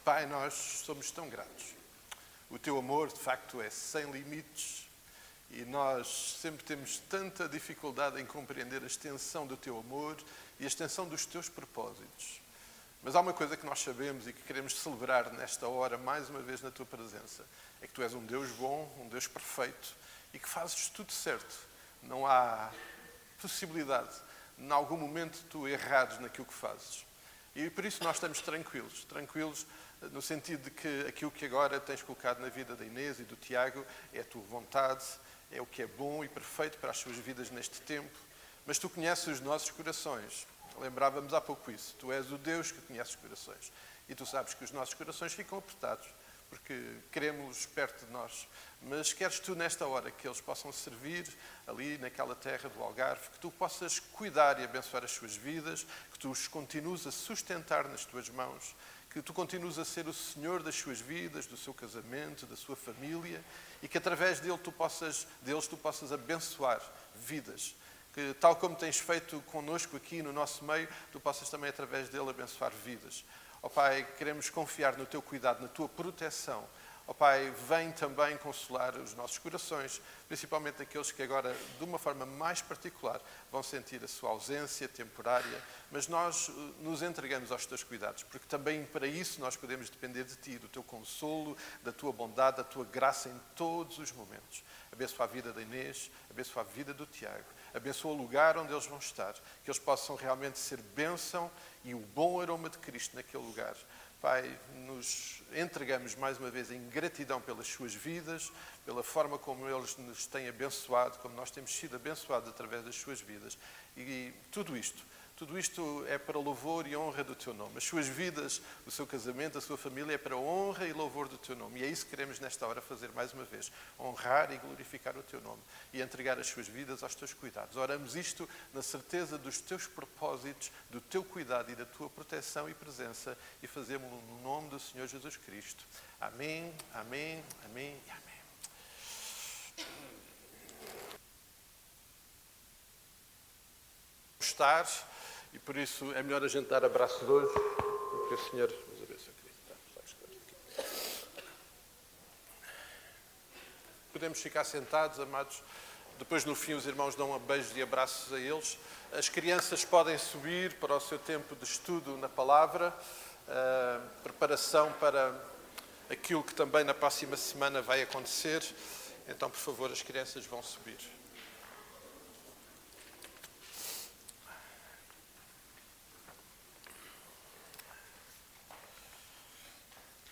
Pai, nós somos tão gratos. O teu amor, de facto, é sem limites e nós sempre temos tanta dificuldade em compreender a extensão do teu amor e a extensão dos teus propósitos. Mas há uma coisa que nós sabemos e que queremos celebrar nesta hora, mais uma vez na tua presença, é que tu és um Deus bom, um Deus perfeito e que fazes tudo certo. Não há possibilidade, em algum momento, tu errares naquilo que fazes. E por isso nós estamos tranquilos no sentido de que aquilo que agora tens colocado na vida da Inês e do Tiago é a tua vontade, é o que é bom e perfeito para as suas vidas neste tempo. Mas tu conheces os nossos corações. Lembrávamos há pouco isso. Tu és o Deus que conhece os corações. E tu sabes que os nossos corações ficam apertados, porque queremos perto de nós. Mas queres tu, nesta hora, que eles possam servir ali naquela terra do Algarve, que tu possas cuidar e abençoar as suas vidas, que tu os continues a sustentar nas tuas mãos, que tu continues a ser o Senhor das suas vidas, do seu casamento, da sua família, e que através deles tu possas abençoar vidas. Que tal como tens feito connosco aqui no nosso meio, tu possas também através dele abençoar vidas. Ó Pai, queremos confiar no teu cuidado, na tua proteção. Ó Pai, vem também consolar os nossos corações, principalmente aqueles que agora, de uma forma mais particular, vão sentir a sua ausência temporária, mas nós nos entregamos aos teus cuidados, porque também para isso nós podemos depender de ti, do teu consolo, da tua bondade, da tua graça em todos os momentos. Abençoa a vida da Inês, abençoa a vida do Tiago, abençoa o lugar onde eles vão estar, que eles possam realmente ser bênção e o bom aroma de Cristo naquele lugar. Pai, nos entregamos mais uma vez em gratidão pelas suas vidas, pela forma como eles nos têm abençoado, como nós temos sido abençoados através das suas vidas. E tudo isto é para louvor e honra do teu nome. As suas vidas, o seu casamento, a sua família é para honra e louvor do teu nome. E é isso que queremos nesta hora fazer mais uma vez. Honrar e glorificar o teu nome e entregar as suas vidas aos teus cuidados. Oramos isto na certeza dos teus propósitos, do teu cuidado e da tua proteção e presença e fazemos-lo no nome do Senhor Jesus Cristo. Amém, amém, amém e amém. Estar, e por isso é melhor a gente dar abraço de hoje, porque Que o Senhor nos abençoe. Podemos ficar sentados, amados. Depois, no fim, os irmãos dão beijos e abraços a eles. As crianças podem subir para o seu tempo de estudo na palavra, preparação para aquilo que também na próxima semana vai acontecer. Então, por favor, as crianças vão subir.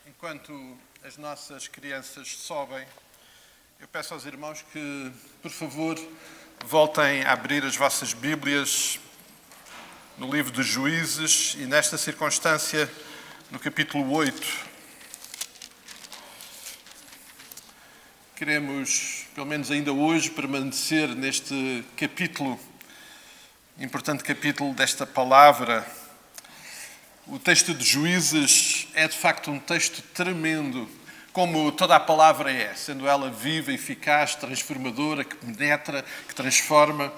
Enquanto as nossas crianças sobem, eu peço aos irmãos que, por favor, voltem a abrir as vossas Bíblias no livro dos Juízes e, nesta circunstância, no capítulo 8. Queremos, pelo menos ainda hoje, permanecer neste capítulo, importante capítulo desta palavra. O texto de Juízes é, de facto, um texto tremendo, como toda a palavra é, sendo ela viva, eficaz, transformadora, que penetra, que transforma.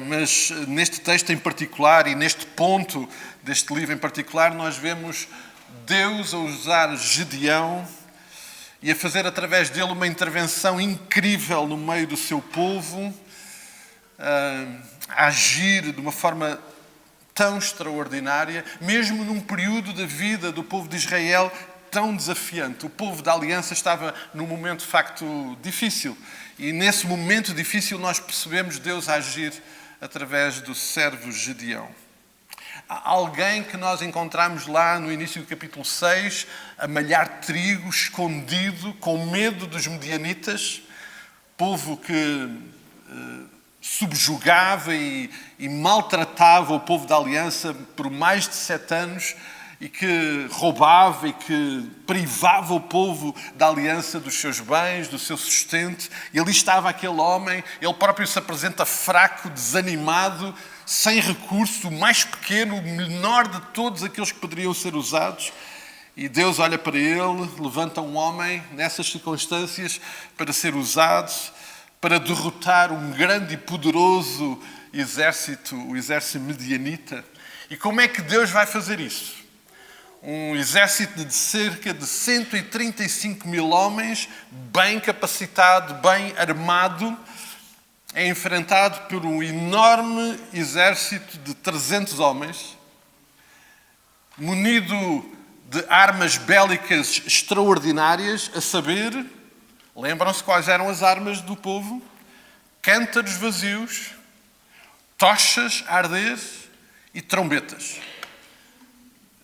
Mas neste texto em particular e neste ponto deste livro em particular, nós vemos Deus a usar Gedeão e a fazer através dele uma intervenção incrível no meio do seu povo, a agir de uma forma tão extraordinária, mesmo num período da vida do povo de Israel tão desafiante. O povo da aliança estava num momento, de facto, difícil. E nesse momento difícil nós percebemos Deus agir através do servo Gedeão. Há alguém que nós encontramos lá no início do capítulo 6, a malhar trigo, escondido, com medo dos medianitas, povo que subjugava e maltratava o povo da aliança por mais de 7 anos e que roubava e que privava o povo da aliança dos seus bens, do seu sustento. E ali estava aquele homem, ele próprio se apresenta fraco, desanimado, sem recurso, o mais pequeno, o menor de todos aqueles que poderiam ser usados. E Deus olha para ele, levanta um homem nessas circunstâncias para ser usado, para derrotar um grande e poderoso exército, o exército medianita. E como é que Deus vai fazer isso? Um exército de cerca de 135 mil homens, bem capacitado, bem armado, é enfrentado por um enorme exército de 300 homens, munido de armas bélicas extraordinárias, a saber, lembram-se quais eram as armas do povo? Cântaros vazios, tochas a arder e trombetas.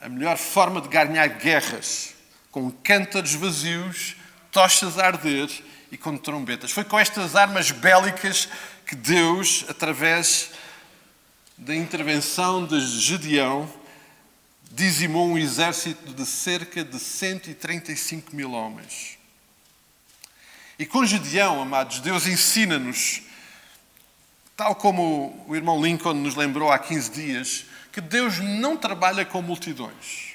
A melhor forma de ganhar guerras, com cântaros vazios, tochas a arder e com trombetas. Foi com estas armas bélicas que Deus, através da intervenção de Gedeão, dizimou um exército de cerca de 135 mil homens. E com Gedeão, amados, Deus ensina-nos, tal como o irmão Lincoln nos lembrou há 15 dias, que Deus não trabalha com multidões.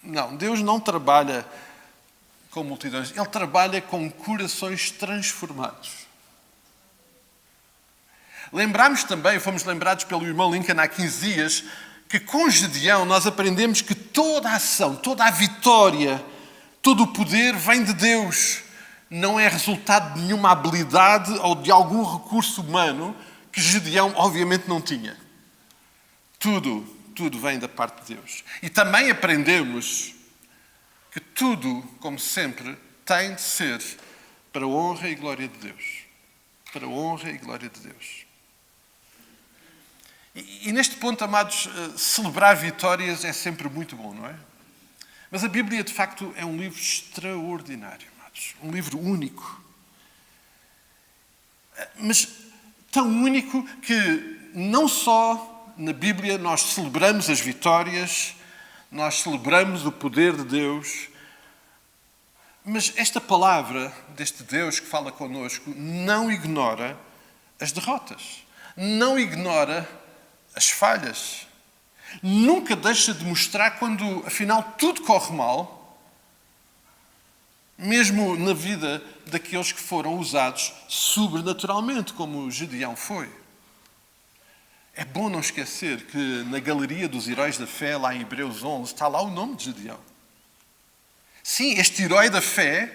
Não, Deus não trabalha com multidões. Ele trabalha com corações transformados. Lembramos também, fomos lembrados pelo irmão Lincoln há 15 dias, que com Gedeão nós aprendemos que toda a ação, toda a vitória, todo o poder vem de Deus. Não é resultado de nenhuma habilidade ou de algum recurso humano que Gedeão obviamente não tinha. Tudo vem da parte de Deus. E também aprendemos que tudo, como sempre, tem de ser para a honra e glória de Deus. Para a honra e glória de Deus. E neste ponto, amados, celebrar vitórias é sempre muito bom, não é? Mas a Bíblia, de facto, é um livro extraordinário, amados. Um livro único. Mas tão único que não só na Bíblia nós celebramos as vitórias, nós celebramos o poder de Deus, mas esta palavra deste Deus que fala connosco não ignora as derrotas, não ignora as falhas, nunca deixa de mostrar quando, afinal, tudo corre mal, mesmo na vida daqueles que foram usados sobrenaturalmente, como Gedeão foi. É bom não esquecer que na galeria dos heróis da fé, lá em Hebreus 11, está lá o nome de Gedeão. Sim, este herói da fé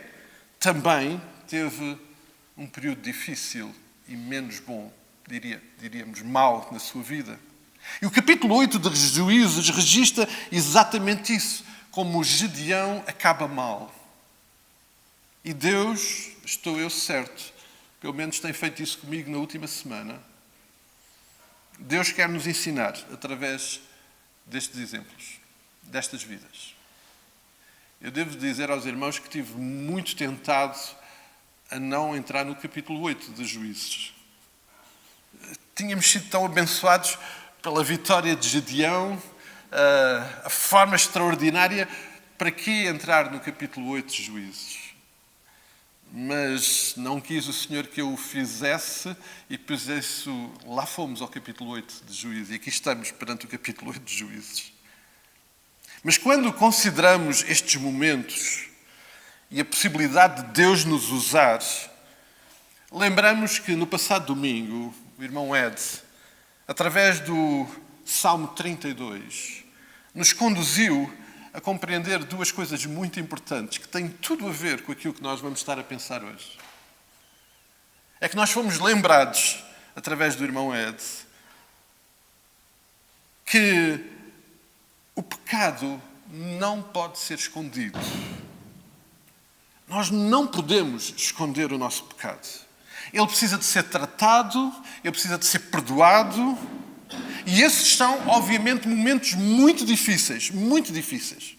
também teve um período difícil e menos bom, diríamos mau, na sua vida. E o capítulo 8 de Juízes registra exatamente isso, como Gedeão acaba mal. E Deus, estou eu certo, pelo menos tem feito isso comigo na última semana, Deus quer nos ensinar, através destes exemplos, destas vidas. Eu devo dizer aos irmãos que estive muito tentado a não entrar no capítulo 8 de Juízes. Tínhamos sido tão abençoados pela vitória de Gedeão, a forma extraordinária, para que entrar no capítulo 8 de Juízes? Mas não quis o Senhor que eu o fizesse e por isso lá fomos ao capítulo 8 de Juízes. E aqui estamos perante o capítulo 8 de Juízes. Mas quando consideramos estes momentos e a possibilidade de Deus nos usar, lembramos que no passado domingo, o irmão Ed, através do Salmo 32, nos conduziu a compreender duas coisas muito importantes que têm tudo a ver com aquilo que nós vamos estar a pensar hoje. É que nós fomos lembrados, através do irmão Ed, que o pecado não pode ser escondido. Nós não podemos esconder o nosso pecado. Ele precisa de ser tratado, ele precisa de ser perdoado. E esses são, obviamente, momentos muito difíceis, muito difíceis.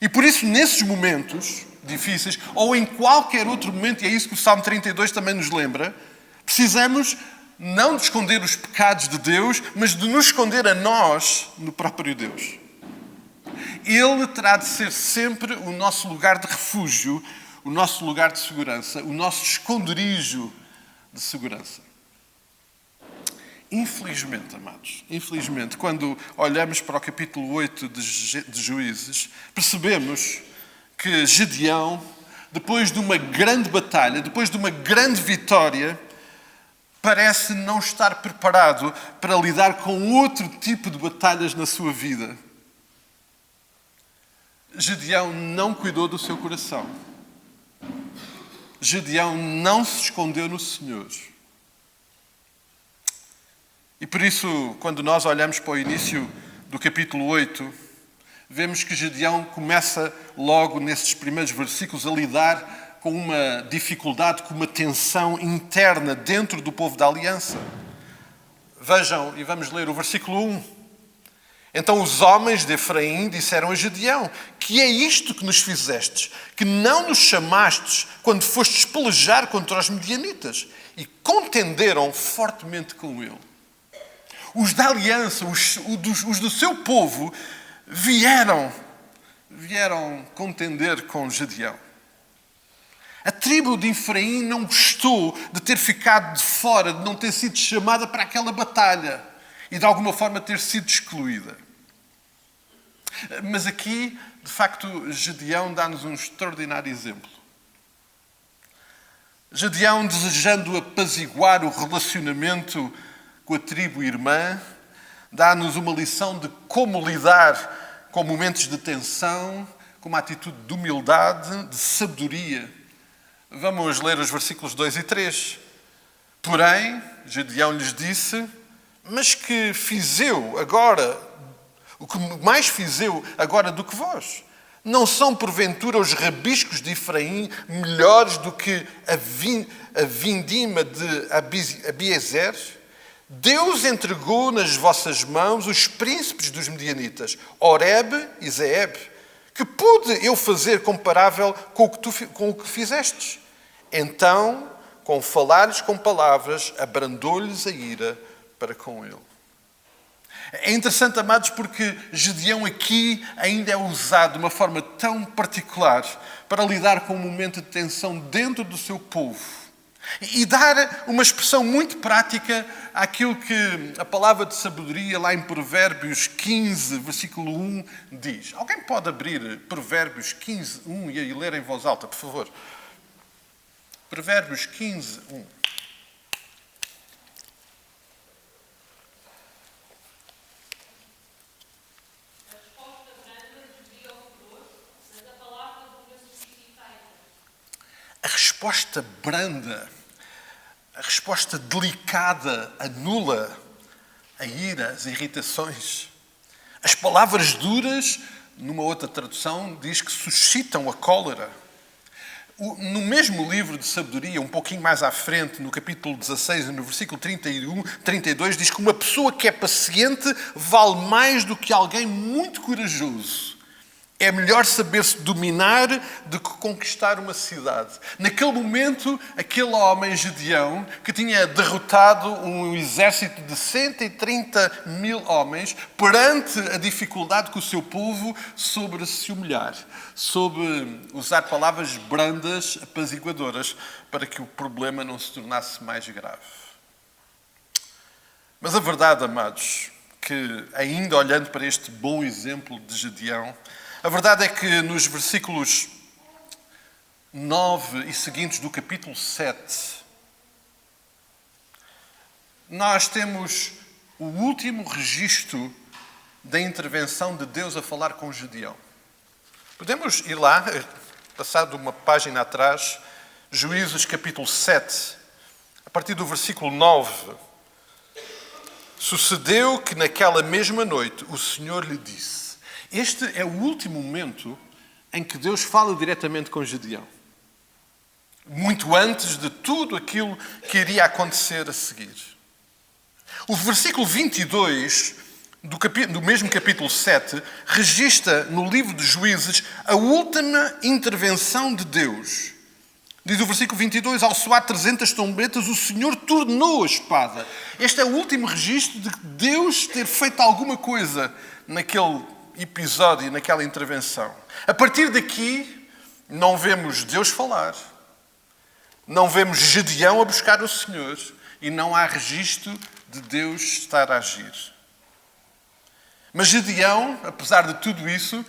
E por isso, nesses momentos difíceis, ou em qualquer outro momento, e é isso que o Salmo 32 também nos lembra, precisamos não de esconder os pecados de Deus, mas de nos esconder a nós no próprio Deus. Ele terá de ser sempre o nosso lugar de refúgio, o nosso lugar de segurança, o nosso esconderijo de segurança. Infelizmente, amados, infelizmente, quando olhamos para o capítulo 8 de Juízes, percebemos que Gedeão, depois de uma grande batalha, depois de uma grande vitória, parece não estar preparado para lidar com outro tipo de batalhas na sua vida. Gedeão não cuidou do seu coração. Gedeão não se escondeu no Senhor. E por isso, quando nós olhamos para o início do capítulo 8, vemos que Gedeão começa logo nesses primeiros versículos a lidar com uma dificuldade, com uma tensão interna dentro do povo da aliança. Vejam, e vamos ler o versículo 1. Então os homens de Efraim disseram a Gedeão: que é isto que nos fizestes? Que não nos chamastes quando fostes pelejar contra os midianitas? E contenderam fortemente com ele. Os da aliança, os do seu povo, vieram contender com Gedeão. A tribo de Efraim não gostou de ter ficado de fora, de não ter sido chamada para aquela batalha e de alguma forma ter sido excluída. Mas aqui, de facto, Gedeão dá-nos um extraordinário exemplo. Gedeão, desejando apaziguar o relacionamento com a tribo irmã, dá-nos uma lição de como lidar com momentos de tensão, com uma atitude de humildade, de sabedoria. Vamos ler os versículos 2 e 3. Porém, Gedeão lhes disse: mas que fiz eu agora, o que mais fiz eu agora do que vós? Não são, porventura, os rabiscos de Efraim melhores do que a vindima de Abiezer? Deus entregou nas vossas mãos os príncipes dos medianitas, Oreb e Zeeb. Que pude eu fazer comparável com o que fizestes? Então, com falares com palavras, abrandou-lhes a ira para com ele. É interessante, amados, porque Gedeão aqui ainda é usado de uma forma tão particular para lidar com um momento de tensão dentro do seu povo. E dar uma expressão muito prática àquilo que a palavra de sabedoria lá em Provérbios 15, versículo 1, diz. Alguém pode abrir Provérbios 15, 1 e ler em voz alta, por favor? Provérbios 15, 1. a resposta branda, a resposta delicada anula a ira, as irritações. As palavras duras, numa outra tradução, diz que suscitam a cólera. No mesmo livro de sabedoria, um pouquinho mais à frente, no capítulo 16, no versículo 32, diz que uma pessoa que é paciente vale mais do que alguém muito corajoso. É melhor saber-se dominar do que conquistar uma cidade. Naquele momento, aquele homem, Gedeão, que tinha derrotado um exército de 130 mil homens, perante a dificuldade que o seu povo soube se humilhar, soube usar palavras brandas, apaziguadoras, para que o problema não se tornasse mais grave. Mas a verdade, amados, que ainda olhando para este bom exemplo de Gedeão, a verdade é que nos versículos 9 e seguintes do capítulo 7, nós temos o último registro da intervenção de Deus a falar com Gedeão. Podemos ir lá, passado uma página atrás, Juízes capítulo 7, a partir do versículo 9. Sucedeu que naquela mesma noite o Senhor lhe disse. Este é o último momento em que Deus fala diretamente com Gedeão. Muito antes de tudo aquilo que iria acontecer a seguir. O versículo 22 do mesmo capítulo 7 registra no livro de Juízes a última intervenção de Deus. Diz o versículo 22, ao soar 300 trombetas, o Senhor tornou a espada. Este é o último registro de Deus ter feito alguma coisa naquele episódio, naquela intervenção. A partir daqui, não vemos Deus falar, não vemos Gedeão a buscar o Senhor e não há registro de Deus estar a agir. Mas Gedeão, apesar de tudo isso,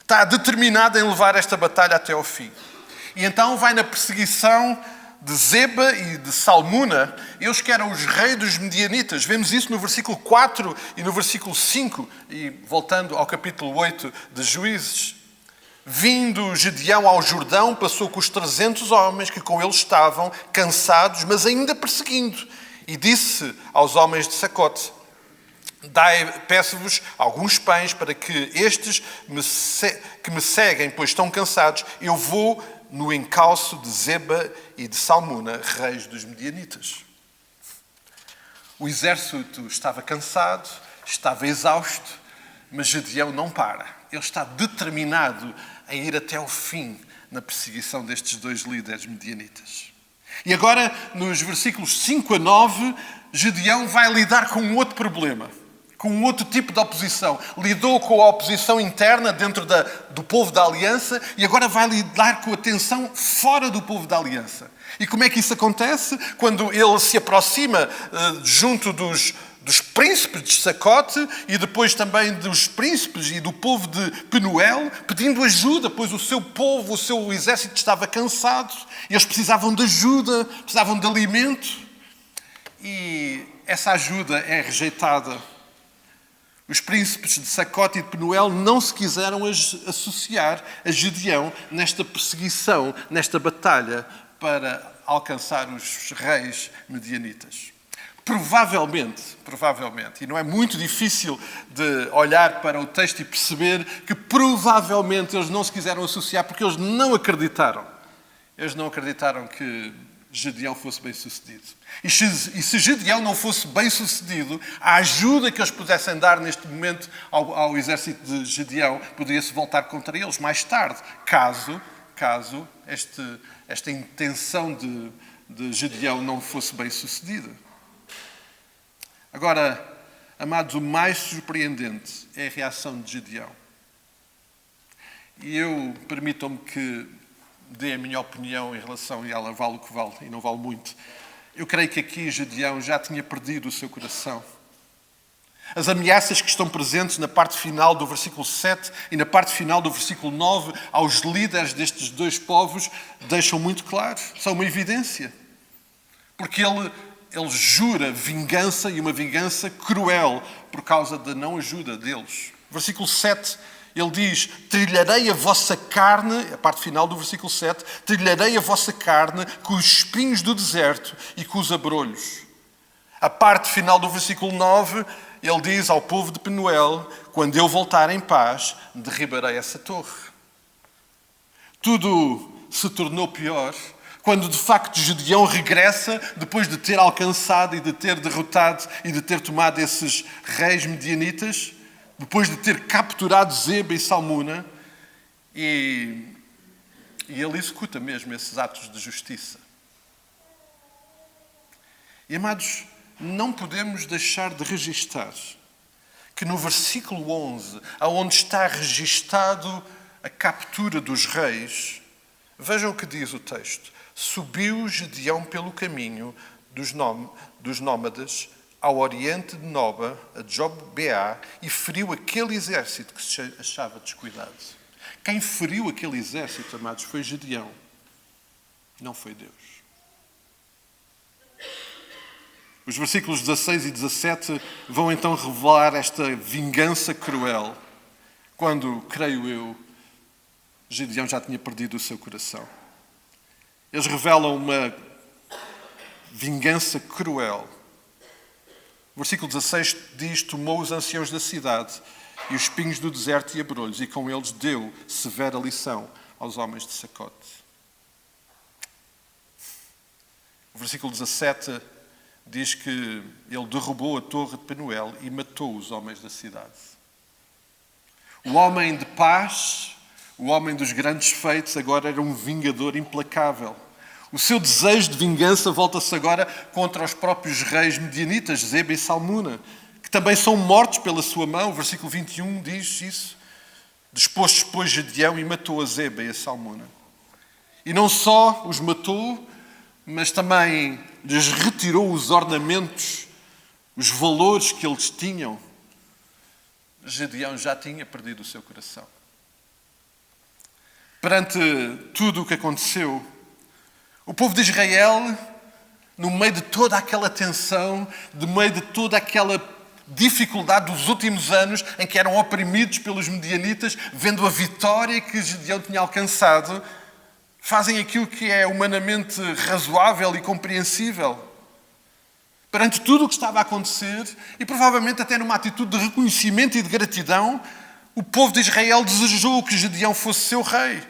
está determinado em levar esta batalha até ao fim. E então vai na perseguição de Zeba e de Salmuna, eles que eram os reis dos medianitas. Vemos isso no versículo 4 e no versículo 5, e voltando ao capítulo 8 de Juízes. Vindo Gedeão ao Jordão, passou com os 300 homens que com ele estavam, cansados, mas ainda perseguindo. E disse aos homens de Sacote, peço-vos alguns pães para que estes que me seguem, pois estão cansados, eu vou no encalço de Zeba e de Salmuna, reis dos medianitas. O exército estava cansado, estava exausto, mas Gedeão não para. Ele está determinado a ir até ao fim na perseguição destes dois líderes medianitas. E agora, nos versículos 5 a 9, Gedeão vai lidar com um outro problema, com um outro tipo de oposição. Lidou com a oposição interna dentro do povo da aliança e agora vai lidar com a tensão fora do povo da aliança. E como é que isso acontece? Quando ele se aproxima junto dos príncipes de Sacote e depois também dos príncipes e do povo de Penuel, pedindo ajuda, pois o seu povo, o seu exército estava cansado. Eles precisavam de ajuda, precisavam de alimento. E essa ajuda é rejeitada. Os príncipes de Sacote e de Penuel não se quiseram associar a Gedeão nesta perseguição, nesta batalha para alcançar os reis medianitas. Provavelmente, e não é muito difícil de olhar para o texto e perceber que provavelmente eles não se quiseram associar porque eles não acreditaram. Eles não acreditaram que Gedeão fosse bem-sucedido. E se Gedeão não fosse bem-sucedido, a ajuda que eles pudessem dar neste momento ao exército de Gedeão poderia-se voltar contra eles mais tarde, caso esta intenção de Gedeão não fosse bem-sucedida. Agora, amados, o mais surpreendente é a reação de Gedeão. E permitam-me que dê a minha opinião em relação, e ela vale o que vale, e não vale muito. Eu creio que aqui Gedeão já tinha perdido o seu coração. As ameaças que estão presentes na parte final do versículo 7 e na parte final do versículo 9 aos líderes destes dois povos deixam muito claro, são uma evidência. Porque ele jura vingança e uma vingança cruel por causa da não ajuda deles. Versículo 7 Ele diz, trilharei a vossa carne, a parte final do versículo 7, trilharei a vossa carne com os espinhos do deserto e com os abrolhos. A parte final do versículo 9, ele diz ao povo de Penuel, quando eu voltar em paz, derribarei essa torre. Tudo se tornou pior quando de facto Gedeão regressa depois de ter alcançado e de ter derrotado e de ter tomado esses reis medianitas, depois de ter capturado Zeba e Salmuna, e ele executa mesmo esses atos de justiça. E, amados, não podemos deixar de registar que no versículo 11, onde está registado a captura dos reis, vejam o que diz o texto. Subiu Gedeão pelo caminho dos nómadas ao oriente de Noba, a Jobeá, e feriu aquele exército que se achava descuidado. Quem feriu aquele exército, amados, foi Gedeão, não foi Deus. Os versículos 16 e 17 vão então revelar esta vingança cruel, quando, creio eu, Gedeão já tinha perdido o seu coração. Eles revelam uma vingança cruel. O versículo 16 diz, tomou os anciãos da cidade e os espinhos do deserto e abrolhos, e com eles deu severa lição aos homens de Sacote. O versículo 17 diz que ele derrubou a torre de Penuel e matou os homens da cidade. O homem de paz, o homem dos grandes feitos, agora era um vingador implacável. O seu desejo de vingança volta-se agora contra os próprios reis medianitas, Zeba e Salmuna, que também são mortos pela sua mão. O versículo 21 diz isso. Disposto, pois, Gedeão e matou a Zeba e a Salmuna. E não só os matou, mas também lhes retirou os ornamentos, os valores que eles tinham. Gedeão já tinha perdido o seu coração. Perante tudo o que aconteceu, o povo de Israel, no meio de toda aquela tensão, no meio de toda aquela dificuldade dos últimos anos em que eram oprimidos pelos medianitas, vendo a vitória que Gedeão tinha alcançado, fazem aquilo que é humanamente razoável e compreensível. Perante tudo o que estava a acontecer, e provavelmente até numa atitude de reconhecimento e de gratidão, o povo de Israel desejou que Gedeão fosse seu rei.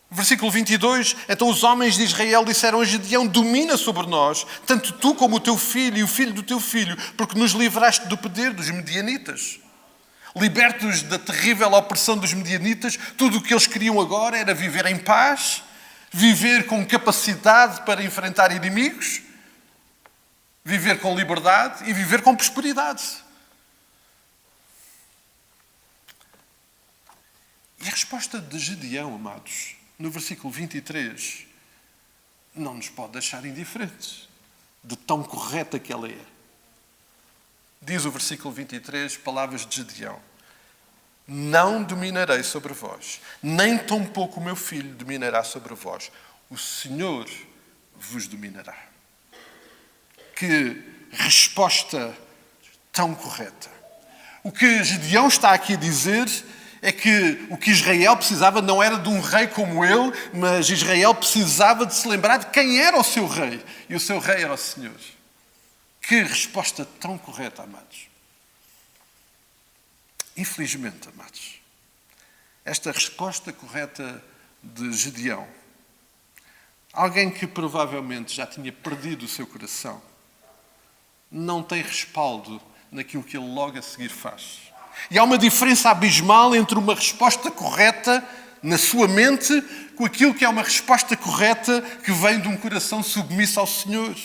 Versículo 22, então os homens de Israel disseram a Gedeão, domina sobre nós, tanto tu como o teu filho e o filho do teu filho, porque nos livraste do poder dos medianitas. Libertos da terrível opressão dos medianitas, tudo o que eles queriam agora era viver em paz, viver com capacidade para enfrentar inimigos, viver com liberdade e viver com prosperidade. E a resposta de Gedeão, amados, no versículo 23, não nos pode deixar indiferentes de tão correta que ela é. Diz o versículo 23, palavras de Gedeão. Não dominarei sobre vós, nem tampouco o meu filho dominará sobre vós. O Senhor vos dominará. Que resposta tão correta. O que Gedeão está aqui a dizer é que o que Israel precisava não era de um rei como ele, mas Israel precisava de se lembrar de quem era o seu rei. E o seu rei era o Senhor. Que resposta tão correta, amados. Infelizmente, amados, esta resposta correta de Gedeão, alguém que provavelmente já tinha perdido o seu coração, não tem respaldo naquilo que ele logo a seguir faz. E há uma diferença abismal entre uma resposta correta na sua mente com aquilo que é uma resposta correta que vem de um coração submisso ao Senhor.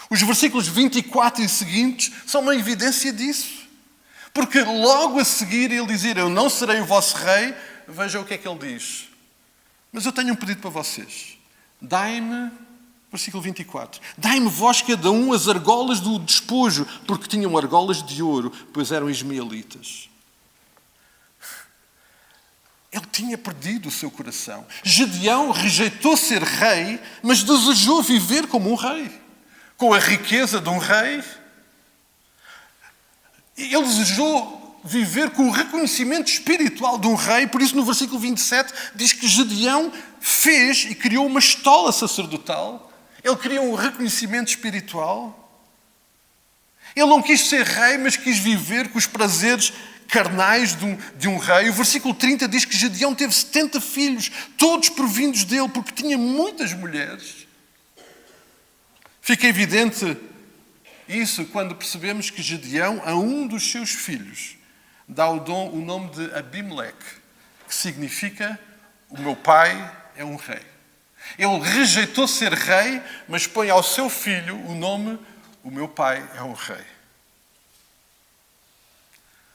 Os versículos 24 e seguintes são uma evidência disso. Porque logo a seguir ele dizer, eu não serei o vosso rei, veja o que é que ele diz. Mas eu tenho um pedido para vocês. Dai-me, versículo 24, dai-me vós cada um as argolas do despojo, porque tinham argolas de ouro, pois eram ismaelitas. Ele tinha perdido o seu coração. Gedeão rejeitou ser rei, mas desejou viver como um rei. Com a riqueza de um rei. Ele desejou viver com o reconhecimento espiritual de um rei. Por isso, no versículo 27, diz que Gedeão fez e criou uma estola sacerdotal. Ele criou um reconhecimento espiritual. Ele não quis ser rei, mas quis viver com os prazeres carnais de um rei. O versículo 30 diz que Gedeão teve 70 filhos, todos provindos dele, porque tinha muitas mulheres. Fica evidente isso quando percebemos que Gedeão, a um dos seus filhos, dá o nome de Abimeleque, que significa o meu pai é um rei. Ele rejeitou ser rei, mas põe ao seu filho o nome o meu pai é um rei.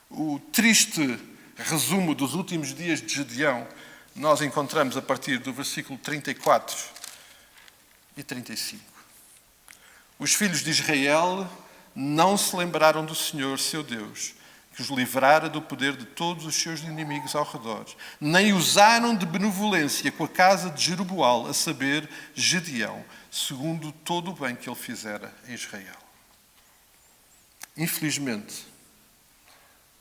O triste resumo dos últimos dias de Gedeão nós encontramos a partir do versículo 34 e 35. Os filhos de Israel não se lembraram do Senhor, seu Deus, que os livrara do poder de todos os seus inimigos ao redor, nem usaram de benevolência com a casa de Jeroboal, a saber, Gedeão, segundo todo o bem que ele fizera em Israel. Infelizmente,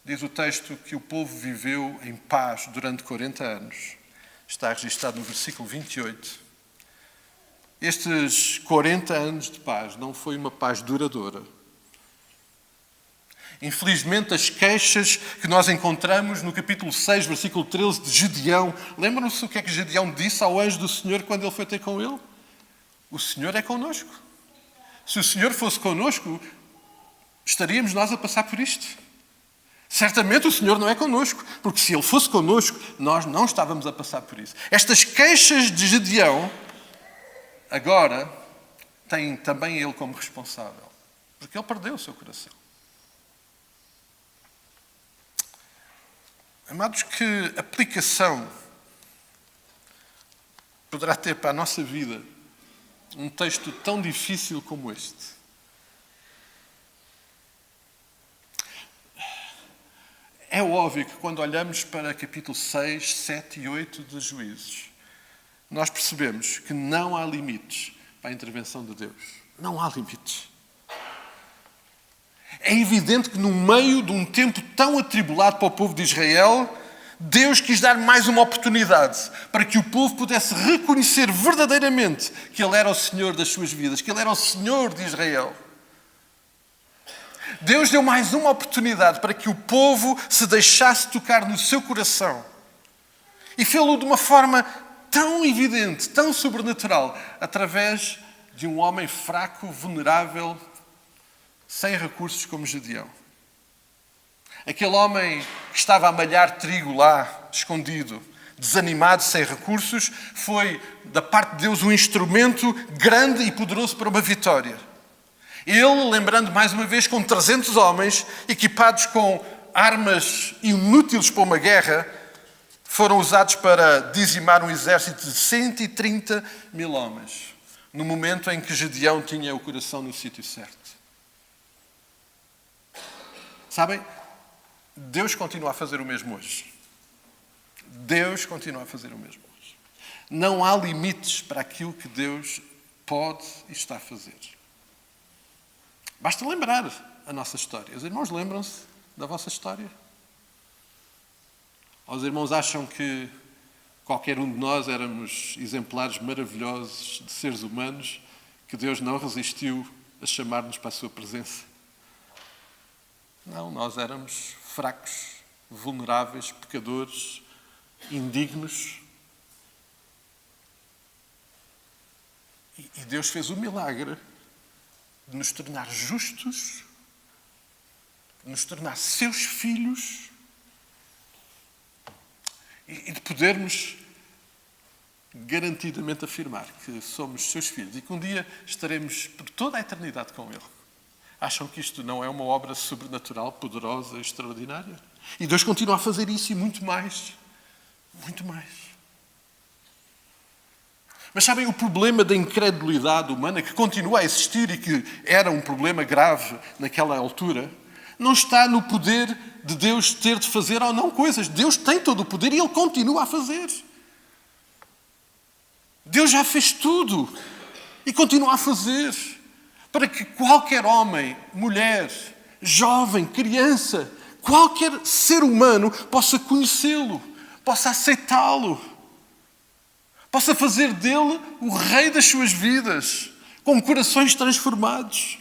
diz o texto que o povo viveu em paz durante 40 anos. Está registado no versículo 28. Estes 40 anos de paz não foi uma paz duradoura. Infelizmente, as queixas que nós encontramos no capítulo 6, versículo 13 de Gedeão. Lembram-se o que é que Gedeão disse ao anjo do Senhor quando ele foi ter com ele? O Senhor é connosco. Se o Senhor fosse connosco, estaríamos nós a passar por isto. Certamente o Senhor não é connosco, porque se Ele fosse connosco, nós não estávamos a passar por isso. Estas queixas de Gedeão, agora, têm também ele como responsável, porque ele perdeu o seu coração. Amados, que aplicação poderá ter para a nossa vida um texto tão difícil como este? É óbvio que quando olhamos para capítulo 6, 7 e 8 de Juízes, nós percebemos que não há limites para a intervenção de Deus. Não há limites. É evidente que no meio de um tempo tão atribulado para o povo de Israel, Deus quis dar mais uma oportunidade para que o povo pudesse reconhecer verdadeiramente que Ele era o Senhor das suas vidas, que Ele era o Senhor de Israel. Deus deu mais uma oportunidade para que o povo se deixasse tocar no seu coração. E fê-lo de uma forma tão evidente, tão sobrenatural, através de um homem fraco, vulnerável, sem recursos como Gedeão. Aquele homem que estava a malhar trigo lá, escondido, desanimado, sem recursos, foi, da parte de Deus, um instrumento grande e poderoso para uma vitória. Ele, lembrando mais uma vez, com 300 homens, equipados com armas inúteis para uma guerra, foram usados para dizimar um exército de 130 mil homens, no momento em que Gedeão tinha o coração no sítio certo. Sabem? Deus continua a fazer o mesmo hoje. Deus continua a fazer o mesmo hoje. Não há limites para aquilo que Deus pode e está a fazer. Basta lembrar a nossa história. Os irmãos lembram-se da vossa história? Ou os irmãos acham que qualquer um de nós éramos exemplares maravilhosos de seres humanos que Deus não resistiu a chamar-nos para a sua presença? Não, nós éramos fracos, vulneráveis, pecadores, indignos. E Deus fez o milagre de nos tornar justos, de nos tornar seus filhos e de podermos garantidamente afirmar que somos seus filhos e que um dia estaremos por toda a eternidade com Ele. Acham que isto não é uma obra sobrenatural, poderosa, extraordinária? E Deus continua a fazer isso e muito mais. Muito mais. Mas sabem, o problema da incredulidade humana, que continua a existir e que era um problema grave naquela altura, não está no poder de Deus ter de fazer ou não coisas. Deus tem todo o poder e Ele continua a fazer. Deus já fez tudo e continua a fazer para que qualquer homem, mulher, jovem, criança, qualquer ser humano possa conhecê-lo, possa aceitá-lo, possa fazer dele o rei das suas vidas, com corações transformados.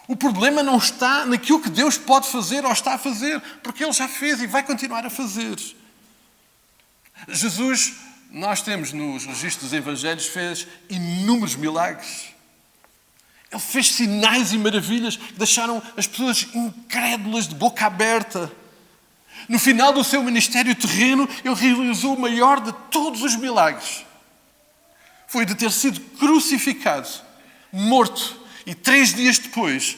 O problema não está naquilo que Deus pode fazer ou está a fazer, porque Ele já fez e vai continuar a fazer. Jesus, nós temos nos registros dos Evangelhos, fez inúmeros milagres. Ele fez sinais e maravilhas que deixaram as pessoas incrédulas de boca aberta. No final do seu ministério terreno, Ele realizou o maior de todos os milagres. Foi de ter sido crucificado, morto, e 3 dias depois,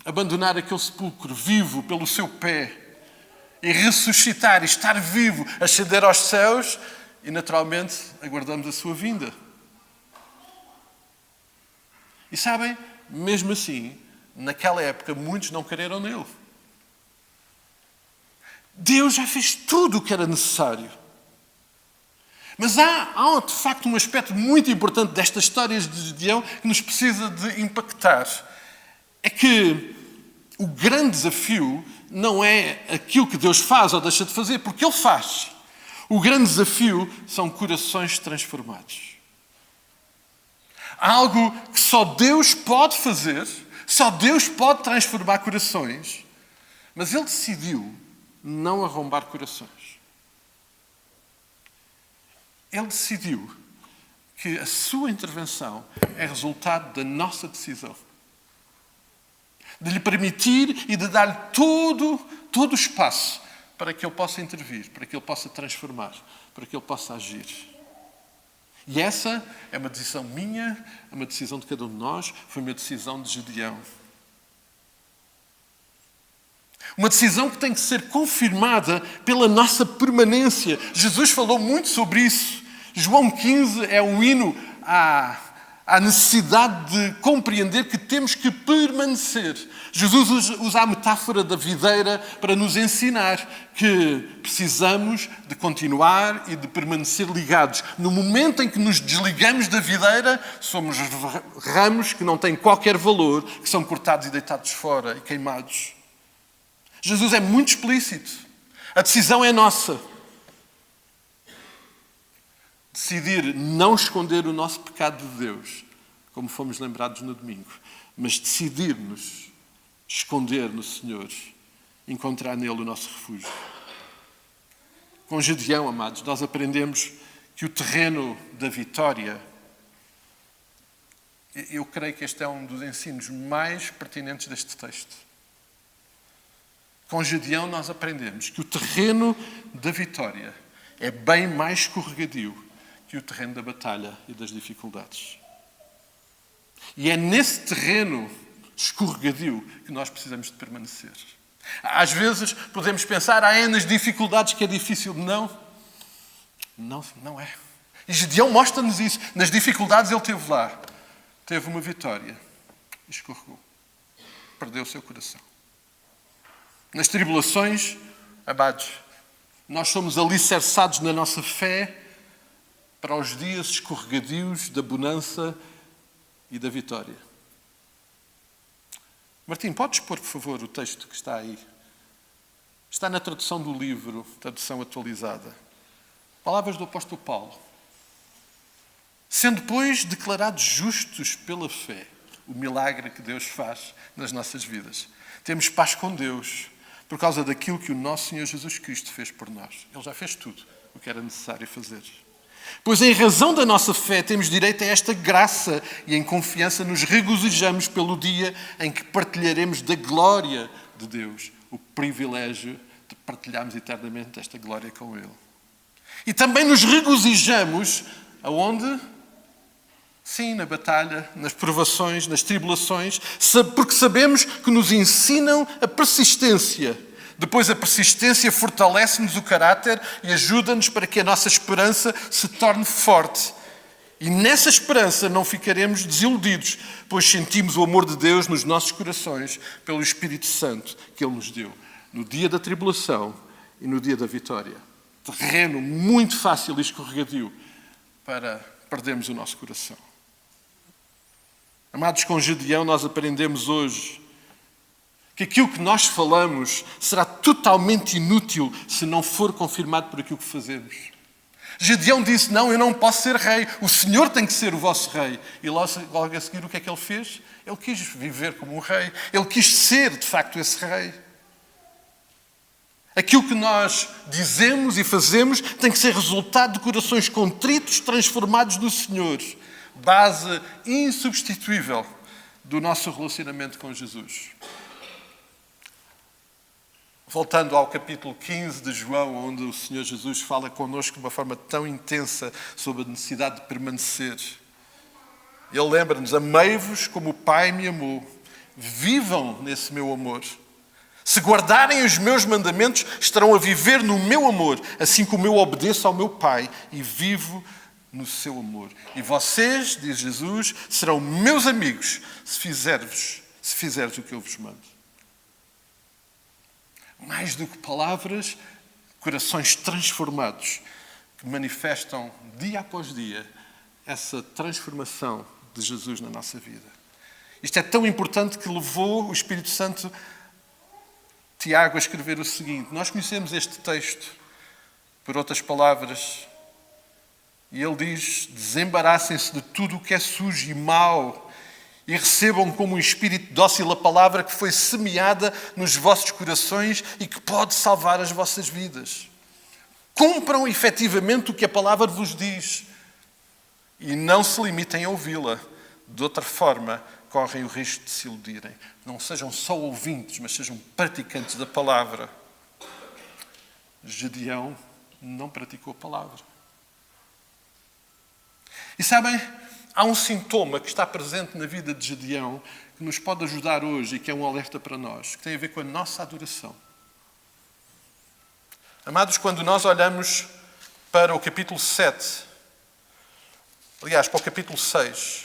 abandonar aquele sepulcro vivo pelo seu pé, e ressuscitar, e estar vivo, ascender aos céus, e naturalmente aguardamos a sua vinda. E sabem, mesmo assim, naquela época, muitos não creram nele. Deus já fez tudo o que era necessário. Mas há de facto um aspecto muito importante destas histórias de Gideão que nos precisa de impactar. É que o grande desafio não é aquilo que Deus faz ou deixa de fazer, porque Ele faz. O grande desafio são corações transformados. Há algo que só Deus pode fazer, só Deus pode transformar corações, mas Ele decidiu não arrombar corações. Ele decidiu que a sua intervenção é resultado da nossa decisão. De lhe permitir e de dar-lhe todo o espaço para que Ele possa intervir, para que Ele possa transformar, para que Ele possa agir. E essa é uma decisão minha, é uma decisão de cada um de nós, foi uma decisão de Gideão. Uma decisão que tem que ser confirmada pela nossa permanência. Jesus falou muito sobre isso. João 15 é um hino à necessidade de compreender que temos que permanecer. Jesus usa a metáfora da videira para nos ensinar que precisamos de continuar e de permanecer ligados. No momento em que nos desligamos da videira, somos ramos que não têm qualquer valor, que são cortados e deitados fora e queimados. Jesus é muito explícito. A decisão é nossa. Decidir não esconder o nosso pecado de Deus, como fomos lembrados no domingo, mas decidir-nos esconder no Senhor, encontrar nele o nosso refúgio. Com Gideão, amados, nós aprendemos que o terreno da vitória, eu creio que este é um dos ensinos mais pertinentes deste texto. Com Gideão nós aprendemos que o terreno da vitória é bem mais escorregadio que o terreno da batalha e das dificuldades. E é nesse terreno escorregadio que nós precisamos de permanecer. Às vezes podemos pensar, nas dificuldades que é difícil. Não é. E Gideão mostra-nos isso. Nas dificuldades ele esteve lá. Teve uma vitória. E escorregou. Perdeu o seu coração. Nas tribulações, amados, nós somos alicerçados na nossa fé para os dias escorregadios da bonança e da vitória. Martim, podes pôr, por favor, o texto que está aí? Está na tradução do livro, tradução atualizada. Palavras do apóstolo Paulo. Sendo, pois, declarados justos pela fé, o milagre que Deus faz nas nossas vidas, temos paz com Deus por causa daquilo que o nosso Senhor Jesus Cristo fez por nós. Ele já fez tudo o que era necessário fazer. Pois em razão da nossa fé temos direito a esta graça e em confiança nos regozijamos pelo dia em que partilharemos da glória de Deus, o privilégio de partilharmos eternamente esta glória com Ele. E também nos regozijamos aonde? Sim, na batalha, nas provações, nas tribulações, porque sabemos que nos ensinam a persistência. Depois a persistência fortalece-nos o caráter e ajuda-nos para que a nossa esperança se torne forte. E nessa esperança não ficaremos desiludidos, pois sentimos o amor de Deus nos nossos corações pelo Espírito Santo que Ele nos deu no dia da tribulação e no dia da vitória. Terreno muito fácil e escorregadio para perdermos o nosso coração. Amados, com Gideão nós aprendemos hoje que aquilo que nós falamos será totalmente inútil se não for confirmado por aquilo que fazemos. Gedeão disse, não, eu não posso ser rei, o Senhor tem que ser o vosso rei. E logo a seguir o que é que ele fez? Ele quis viver como um rei, ele quis ser de facto esse rei. Aquilo que nós dizemos e fazemos tem que ser resultado de corações contritos, transformados no Senhor. Base insubstituível do nosso relacionamento com Jesus. Voltando ao capítulo 15 de João, onde o Senhor Jesus fala connosco de uma forma tão intensa sobre a necessidade de permanecer. Ele lembra-nos, amei-vos como o Pai me amou. Vivam nesse meu amor. Se guardarem os meus mandamentos, estarão a viver no meu amor, assim como eu obedeço ao meu Pai e vivo no seu amor. E vocês, diz Jesus, serão meus amigos se fizerdes o que eu vos mando. Mais do que palavras, corações transformados que manifestam dia após dia essa transformação de Jesus na nossa vida. Isto é tão importante que levou o Espírito Santo Tiago a escrever o seguinte. Nós conhecemos este texto, por outras palavras, e ele diz, desembaraçem-se de tudo o que é sujo e mau e recebam como um espírito dócil a palavra que foi semeada nos vossos corações e que pode salvar as vossas vidas. Cumpram efetivamente o que a palavra vos diz e não se limitem a ouvi-la. De outra forma, correm o risco de se iludirem. Não sejam só ouvintes, mas sejam praticantes da palavra. Gedeão não praticou a palavra. E sabem, há um sintoma que está presente na vida de Gedeão que nos pode ajudar hoje e que é um alerta para nós, que tem a ver com a nossa adoração. Amados, quando nós olhamos para o capítulo 7, aliás, para o capítulo 6,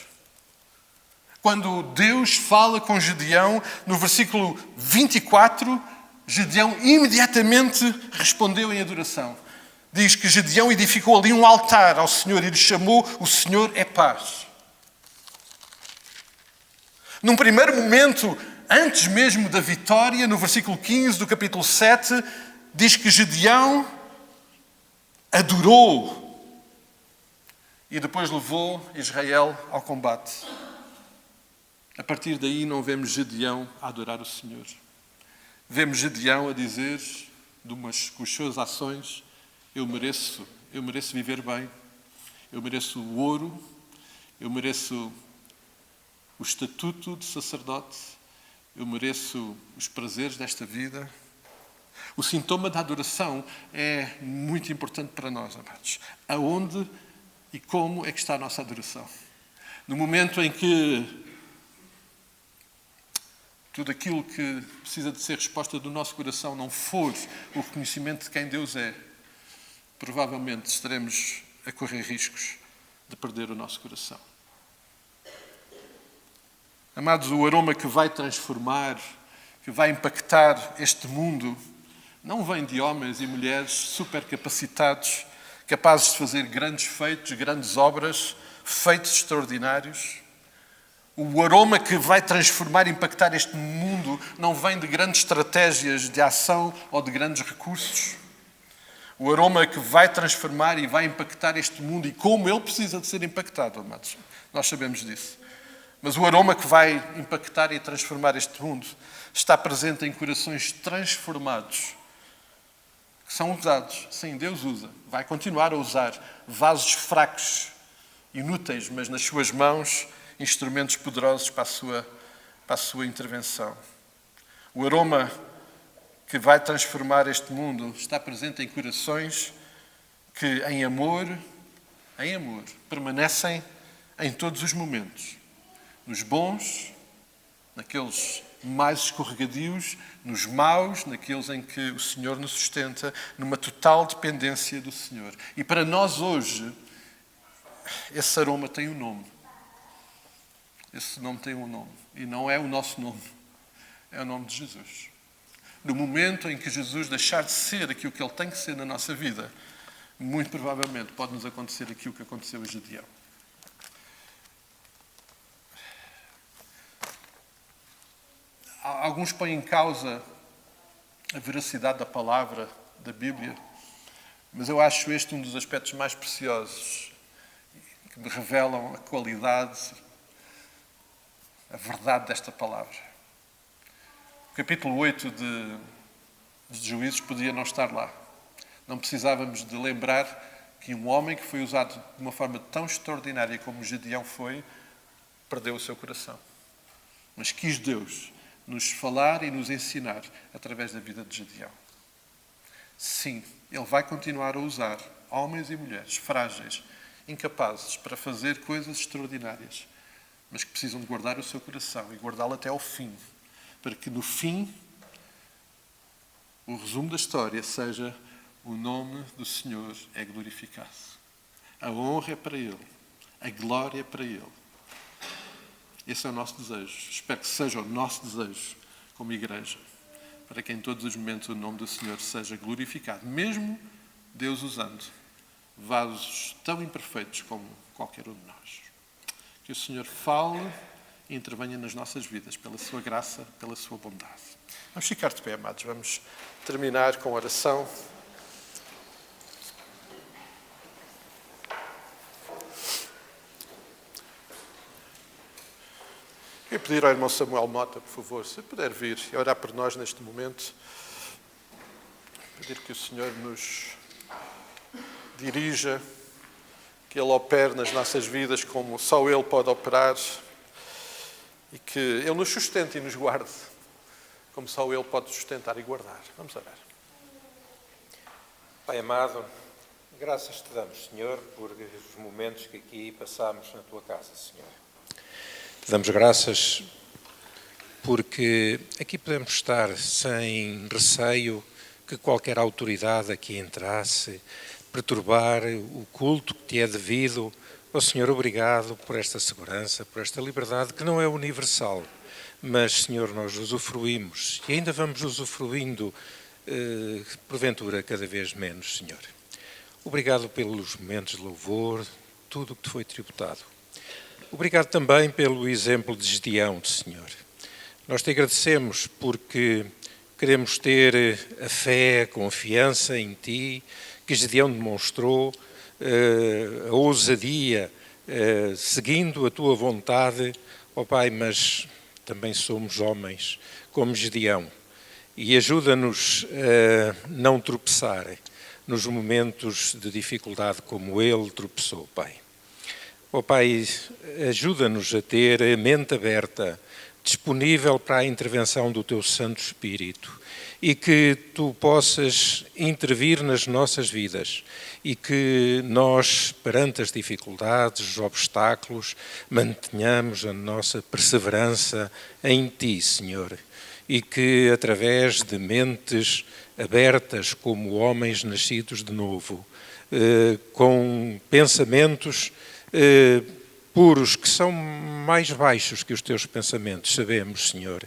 quando Deus fala com Gedeão, no versículo 24, Gedeão imediatamente respondeu em adoração. Diz que Gedeão edificou ali um altar ao Senhor e lhe chamou o Senhor é paz. Num primeiro momento, antes mesmo da vitória, no versículo 15 do capítulo 7, diz que Gedeão adorou e depois levou Israel ao combate. A partir daí não vemos Gedeão a adorar o Senhor. Vemos Gedeão a dizer, com as suas ações, eu mereço viver bem, eu mereço o ouro, eu mereço o estatuto de sacerdote, eu mereço os prazeres desta vida. O sintoma da adoração é muito importante para nós, amados. Aonde e como é que está a nossa adoração? No momento em que tudo aquilo que precisa de ser resposta do nosso coração não for o reconhecimento de quem Deus é, provavelmente estaremos a correr riscos de perder o nosso coração. Amados, o aroma que vai transformar, que vai impactar este mundo, não vem de homens e mulheres super capacitados, capazes de fazer grandes feitos, grandes obras, feitos extraordinários. O aroma que vai transformar e impactar este mundo não vem de grandes estratégias de ação ou de grandes recursos. O aroma que vai transformar e vai impactar este mundo e como ele precisa de ser impactado, amados. Nós sabemos disso. Mas o aroma que vai impactar e transformar este mundo está presente em corações transformados, que são usados. Sim, Deus usa. Vai continuar a usar vasos fracos, inúteis, mas nas suas mãos instrumentos poderosos para a sua intervenção. O aroma que vai transformar este mundo está presente em corações que, em amor, permanecem em todos os momentos. Nos bons, naqueles mais escorregadios, nos maus, naqueles em que o Senhor nos sustenta, numa total dependência do Senhor. E para nós hoje, esse aroma tem um nome. Esse nome tem um nome. E não é o nosso nome. É o nome de Jesus. No momento em que Jesus deixar de ser aquilo que Ele tem que ser na nossa vida, muito provavelmente pode-nos acontecer aquilo que aconteceu a Gedeão. Alguns põem em causa a veracidade da palavra da Bíblia, mas eu acho este um dos aspectos mais preciosos, que me revelam a qualidade, a verdade desta palavra. O capítulo 8 de Juízes podia não estar lá. Não precisávamos de lembrar que um homem que foi usado de uma forma tão extraordinária como Gedeão foi, perdeu o seu coração. Mas quis Deus nos falar e nos ensinar através da vida de Gedeão. Sim, Ele vai continuar a usar homens e mulheres frágeis, incapazes para fazer coisas extraordinárias, mas que precisam de guardar o seu coração e guardá-lo até ao fim, para que no fim o resumo da história seja: o nome do Senhor é glorificado. A honra é para Ele, a glória é para Ele. Esse é o nosso desejo. Espero que seja o nosso desejo como igreja, para que em todos os momentos o nome do Senhor seja glorificado, mesmo Deus usando vasos tão imperfeitos como qualquer um de nós. Que o Senhor fale e intervenha nas nossas vidas pela sua graça, pela sua bondade. Vamos ficar de pé, amados. Vamos terminar com oração. Eu pedir ao irmão Samuel Mota, por favor, se puder vir e orar por nós neste momento. Pedir que o Senhor nos dirija, que Ele opere nas nossas vidas como só Ele pode operar e que Ele nos sustente e nos guarde como só Ele pode sustentar e guardar. Vamos orar. Pai amado, graças te damos, Senhor, por os momentos que aqui passamos na Tua casa, Senhor. Te damos graças porque aqui podemos estar sem receio que qualquer autoridade aqui entrasse, perturbar o culto que te é devido. Ó Senhor, obrigado por esta segurança, por esta liberdade que não é universal, mas, Senhor, nós usufruímos e ainda vamos usufruindo, porventura, cada vez menos, Senhor. Obrigado pelos momentos de louvor, tudo o que te foi tributado. Obrigado também pelo exemplo de Gedeão, Senhor. Nós te agradecemos porque queremos ter a fé, a confiança em Ti, que Gedeão demonstrou, a ousadia, seguindo a Tua vontade, ó Pai, mas também somos homens como Gedeão. E ajuda-nos a não tropeçar nos momentos de dificuldade como ele tropeçou, Pai. Ó Pai, ajuda-nos a ter a mente aberta, disponível para a intervenção do Teu Santo Espírito e que Tu possas intervir nas nossas vidas e que nós, perante as dificuldades, os obstáculos, mantenhamos a nossa perseverança em Ti, Senhor, e que através de mentes abertas como homens nascidos de novo, com pensamentos puros, que são mais baixos que os Teus pensamentos, sabemos, Senhor,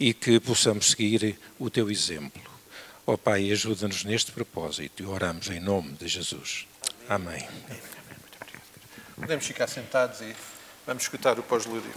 e que possamos seguir o Teu exemplo. Ó Pai, ajuda-nos neste propósito e oramos em nome de Jesus. Amém. Podemos ficar sentados e vamos escutar o pós-lúdio.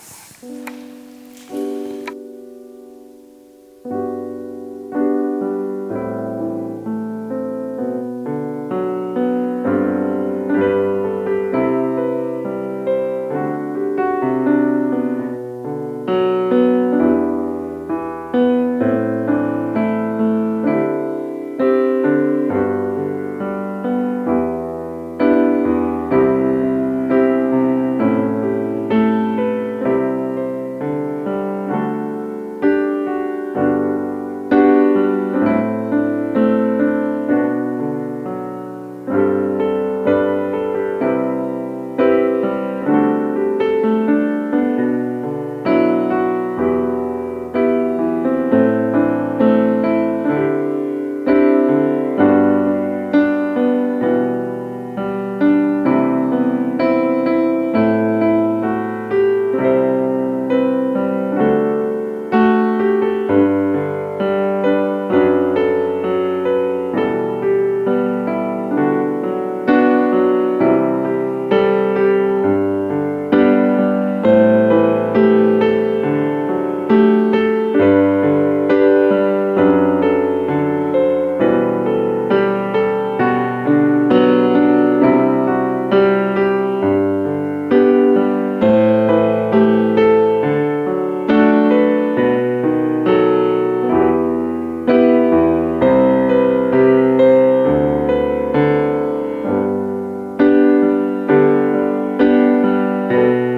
Aleluia.